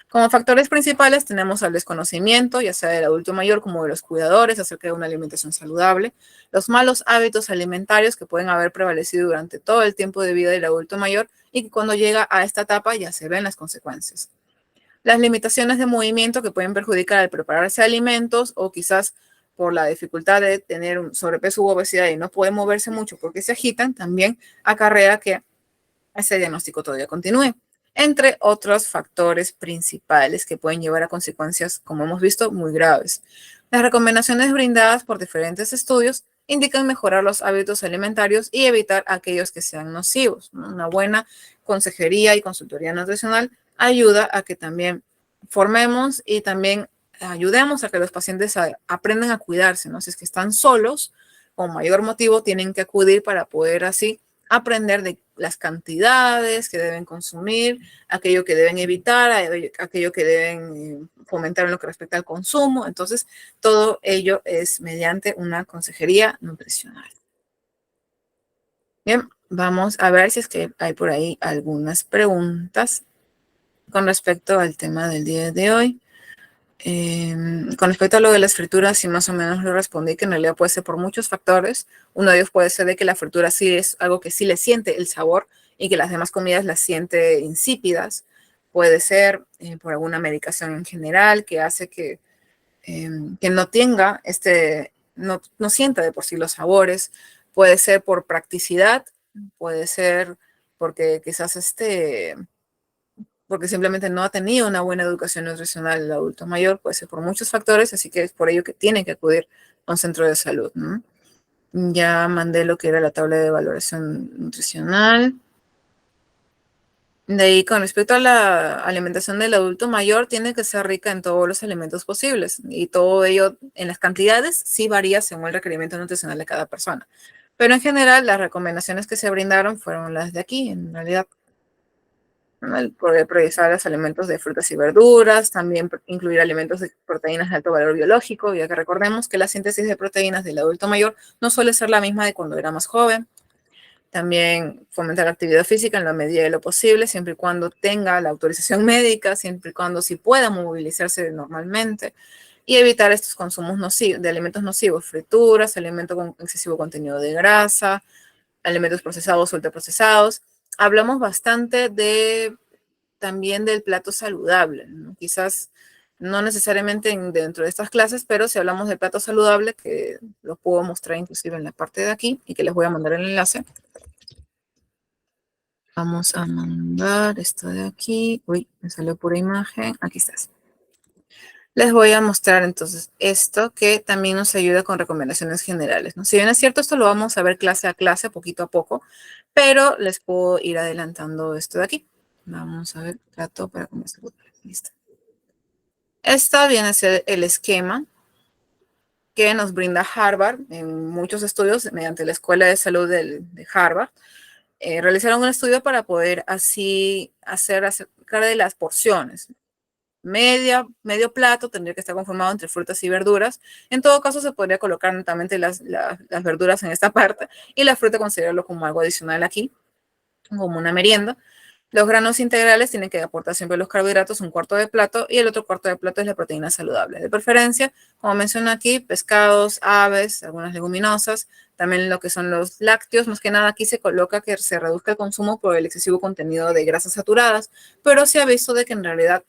Como factores principales tenemos el desconocimiento, ya sea del adulto mayor como de los cuidadores, acerca de una alimentación saludable, los malos hábitos alimentarios que pueden haber prevalecido durante todo el tiempo de vida del adulto mayor y que cuando llega a esta etapa ya se ven las consecuencias. Las limitaciones de movimiento que pueden perjudicar al prepararse alimentos o quizás por la dificultad de tener un sobrepeso u obesidad y no puede moverse mucho porque se agitan, también acarrea que ese diagnóstico todavía continúe, entre otros factores principales que pueden llevar a consecuencias, como hemos visto, muy graves. Las recomendaciones brindadas por diferentes estudios indican mejorar los hábitos alimentarios y evitar aquellos que sean nocivos. Una buena consejería y consultoría nutricional ayuda a que también formemos y también ayudemos a que los pacientes aprendan a cuidarse, ¿no? Si es que están solos, con mayor motivo tienen que acudir para poder así aprender de las cantidades que deben consumir, aquello que deben evitar, aquello que deben fomentar en lo que respecta al consumo. Entonces, todo ello es mediante una consejería nutricional. Bien, vamos a ver si es que hay por ahí algunas preguntas con respecto al tema del día de hoy. Con respecto a lo de las frituras, sí más o menos lo respondí, que en realidad puede ser por muchos factores. Uno de ellos puede ser de que la fritura sí es algo que sí le siente el sabor y que las demás comidas las siente insípidas. Puede ser por alguna medicación en general que hace que no tenga no sienta de por sí los sabores. Puede ser por practicidad, puede ser porque quizás porque simplemente no ha tenido una buena educación nutricional el adulto mayor, puede ser por muchos factores, así que es por ello que tiene que acudir a un centro de salud, ¿no? Ya mandé lo que era la tabla de valoración nutricional. De ahí, con respecto a la alimentación del adulto mayor, tiene que ser rica en todos los alimentos posibles y todo ello en las cantidades sí varía según el requerimiento nutricional de cada persona. Pero en general, las recomendaciones que se brindaron fueron las de aquí, en realidad. ¿no? El poder priorizar los alimentos de frutas y verduras, también incluir alimentos de proteínas de alto valor biológico, ya que recordemos que la síntesis de proteínas del adulto mayor no suele ser la misma de cuando era más joven. También fomentar la actividad física en la medida de lo posible, siempre y cuando tenga la autorización médica, siempre y cuando sí pueda movilizarse normalmente, y evitar estos consumos nocivos, de alimentos nocivos, frituras, alimentos con excesivo contenido de grasa, alimentos procesados o ultraprocesados. Hablamos bastante también del plato saludable, ¿no? Quizás no necesariamente dentro de estas clases, pero si hablamos del plato saludable, que lo puedo mostrar inclusive en la parte de aquí y que les voy a mandar el enlace. Vamos a mandar esto de aquí. Uy, me salió pura imagen. Aquí estás. Les voy a mostrar entonces esto que también nos ayuda con recomendaciones generales, ¿no? Si bien es cierto, esto lo vamos a ver clase a clase, poquito a poco, pero les puedo ir adelantando esto de aquí. Vamos a ver, plato para comer saludable. Listo. Esta viene a ser el esquema que nos brinda Harvard en muchos estudios mediante la Escuela de Salud de Harvard. Realizaron un estudio para poder así hacer acerca de las porciones. Medio plato tendría que estar conformado entre frutas y verduras. En todo caso, se podría colocar netamente las verduras en esta parte y la fruta considerarlo como algo adicional aquí, como una merienda. Los granos integrales tienen que aportar siempre los carbohidratos, un cuarto de plato, y el otro cuarto de plato es la proteína saludable. De preferencia, como menciono aquí, pescados, aves, algunas leguminosas, también lo que son los lácteos. Más que nada aquí se coloca que se reduzca el consumo por el excesivo contenido de grasas saturadas, pero se ha visto de que en realidad,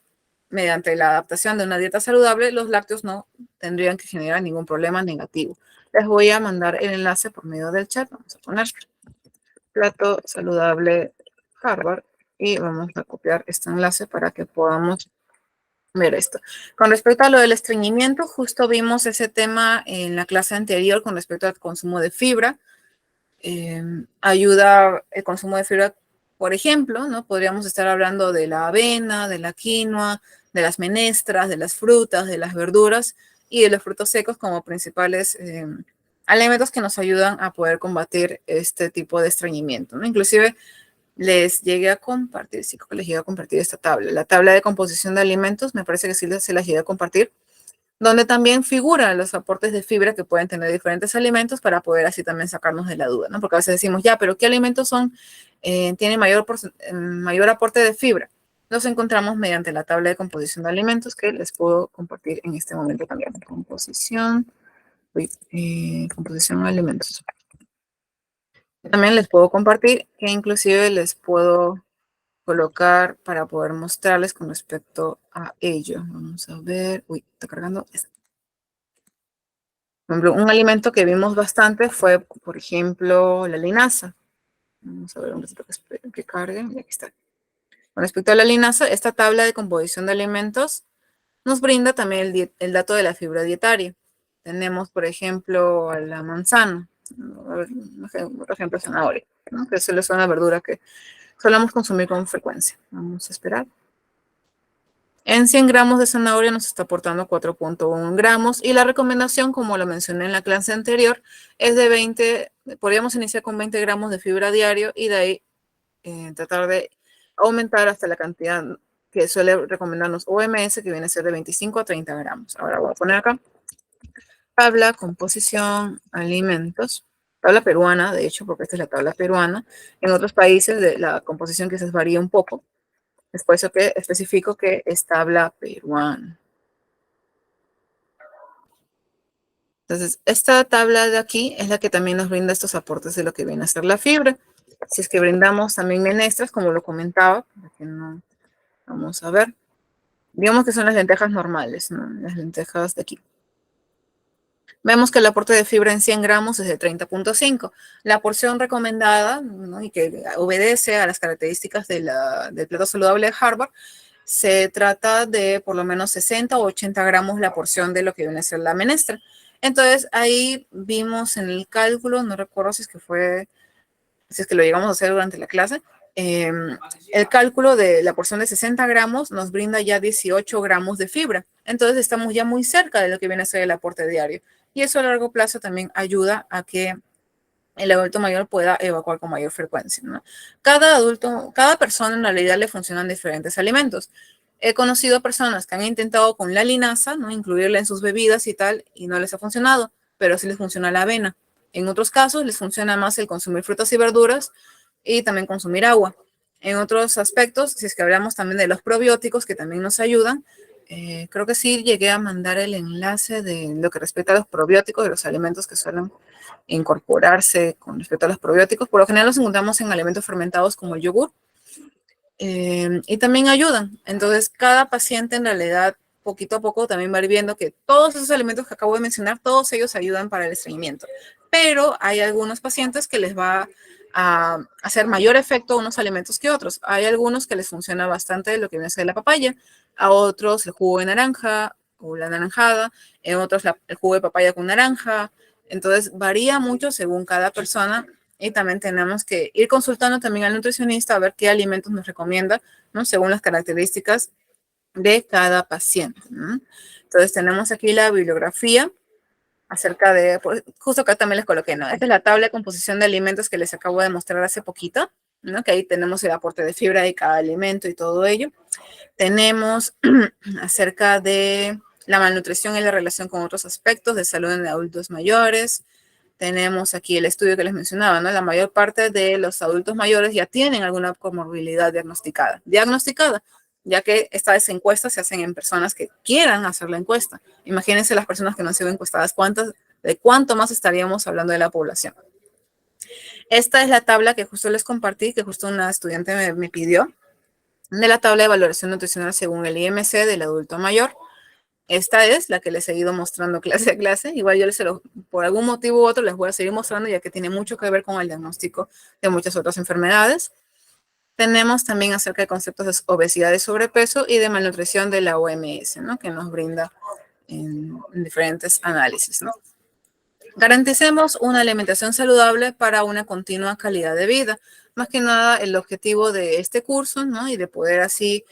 mediante la adaptación de una dieta saludable, los lácteos no tendrían que generar ningún problema negativo. Les voy a mandar el enlace por medio del chat. Vamos a poner plato saludable Harvard. Y vamos a copiar este enlace para que podamos ver esto. Con respecto a lo del estreñimiento, justo vimos ese tema en la clase anterior con respecto al consumo de fibra. Ayuda el consumo de fibra, por ejemplo, ¿no? Podríamos estar hablando de la avena, de la quinoa, de las menestras, de las frutas, de las verduras y de los frutos secos como principales alimentos que nos ayudan a poder combatir este tipo de estreñimiento, ¿no? Inclusive les llegué a compartir, sí, creo que les llegué a compartir esta tabla. La tabla de composición de alimentos, me parece que sí se las llegué a compartir, donde también figuran los aportes de fibra que pueden tener diferentes alimentos para poder así también sacarnos de la duda, ¿no? Porque a veces decimos, ya, pero ¿qué alimentos tienen mayor aporte de fibra? Los encontramos mediante la tabla de composición de alimentos que les puedo compartir en este momento también. Composición de alimentos. También les puedo compartir que inclusive les puedo colocar para poder mostrarles con respecto a ello. Vamos a ver. Uy, está cargando. Por ejemplo, un alimento que vimos bastante fue, por ejemplo, la linaza. Vamos a ver un ratito que cargue. Y aquí está. Con respecto a la linaza, esta tabla de composición de alimentos nos brinda también el dato de la fibra dietaria. Tenemos, por ejemplo, a la manzana. A ver, por ejemplo, zanahoria, ¿no? Que suele ser una verdura que solemos consumir con frecuencia. Vamos a esperar. En 100 gramos de zanahoria nos está aportando 4.1 gramos y la recomendación, como lo mencioné en la clase anterior, es de 20, podríamos iniciar con 20 gramos de fibra diario y de ahí tratar de aumentar hasta la cantidad que suele recomendarnos OMS, que viene a ser de 25 a 30 gramos. Ahora voy a poner acá tabla, composición, alimentos, tabla peruana, de hecho, porque esta es la tabla peruana. En otros países la composición quizás varía un poco. Es por eso que especifico que es tabla peruana. Entonces, esta tabla de aquí es la que también nos brinda estos aportes de lo que viene a ser la fibra. Si es que brindamos también menestras, como lo comentaba, que no, vamos a ver. Digamos que son las lentejas normales, ¿no? Las lentejas de aquí. Vemos que el aporte de fibra en 100 gramos es de 30.5. La porción recomendada, ¿no? Y que obedece a las características del plato saludable de Harvard, se trata de por lo menos 60 o 80 gramos la porción de lo que viene a ser la menestra. Entonces, ahí vimos en el cálculo, no recuerdo si es que lo llegamos a hacer durante la clase, el cálculo de la porción de 60 gramos nos brinda ya 18 gramos de fibra. Entonces, estamos ya muy cerca de lo que viene a ser el aporte diario. Y eso a largo plazo también ayuda a que el adulto mayor pueda evacuar con mayor frecuencia, ¿no? Cada persona en realidad le funcionan diferentes alimentos. He conocido personas que han intentado con la linaza, ¿no? Incluirla en sus bebidas y tal, y no les ha funcionado, pero sí les funciona la avena. En otros casos les funciona más el consumir frutas y verduras y también consumir agua. En otros aspectos, si es que hablamos también de los probióticos que también nos ayudan, creo que sí llegué a mandar el enlace de lo que respecta a los probióticos, de los alimentos que suelen incorporarse con respecto a los probióticos. Por lo general los encontramos en alimentos fermentados como el yogur y también ayudan. Entonces, cada paciente en realidad, poquito a poco, también va a ir viendo que todos esos alimentos que acabo de mencionar, todos ellos ayudan para el estreñimiento. Pero hay algunos pacientes que les va a hacer mayor efecto unos alimentos que otros. Hay algunos que les funciona bastante lo que viene a ser la papaya, a otros el jugo de naranja o la naranjada, en otros el jugo de papaya con naranja. Entonces, varía mucho según cada persona y también tenemos que ir consultando también al nutricionista a ver qué alimentos nos recomienda, ¿no? Según las características de cada paciente, ¿no? Entonces, tenemos aquí la bibliografía acerca de, justo acá también les coloqué, ¿no? Esta es la tabla de composición de alimentos que les acabo de mostrar hace poquito, ¿no? Que ahí tenemos el aporte de fibra de cada alimento y todo ello. Tenemos acerca de la malnutrición y la relación con otros aspectos de salud en adultos mayores. Tenemos aquí el estudio que les mencionaba, ¿no? La mayor parte de los adultos mayores ya tienen alguna comorbilidad diagnosticada, ya que estas encuestas se hacen en personas que quieran hacer la encuesta. Imagínense las personas que no han sido encuestadas, de cuánto más estaríamos hablando de la población. Esta es la tabla que justo les compartí, que justo una estudiante me pidió, de la tabla de valoración nutricional según el IMC del adulto mayor. Esta es la que les he ido mostrando clase a clase. Igual yo por algún motivo u otro les voy a seguir mostrando, ya que tiene mucho que ver con el diagnóstico de muchas otras enfermedades. Tenemos también acerca de conceptos de obesidad y sobrepeso y de malnutrición de la OMS, ¿no? Que nos brinda en diferentes análisis, ¿no? Garanticemos una alimentación saludable para una continua calidad de vida. Más que nada, el objetivo de este curso, ¿no? Y de poder así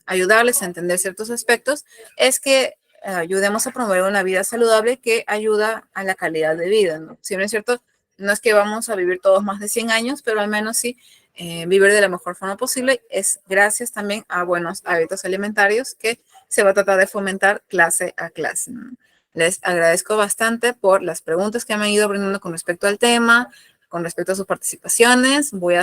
ayudarles a entender ciertos aspectos, es que ayudemos a promover una vida saludable que ayuda a la calidad de vida, ¿no? Si bien es cierto, no es que vamos a vivir todos más de 100 años, pero al menos sí vivir de la mejor forma posible es gracias también a buenos hábitos alimentarios que se va a tratar de fomentar clase a clase, ¿no? Les agradezco bastante por las preguntas que me han ido brindando con respecto al tema, con respecto a sus participaciones. Voy a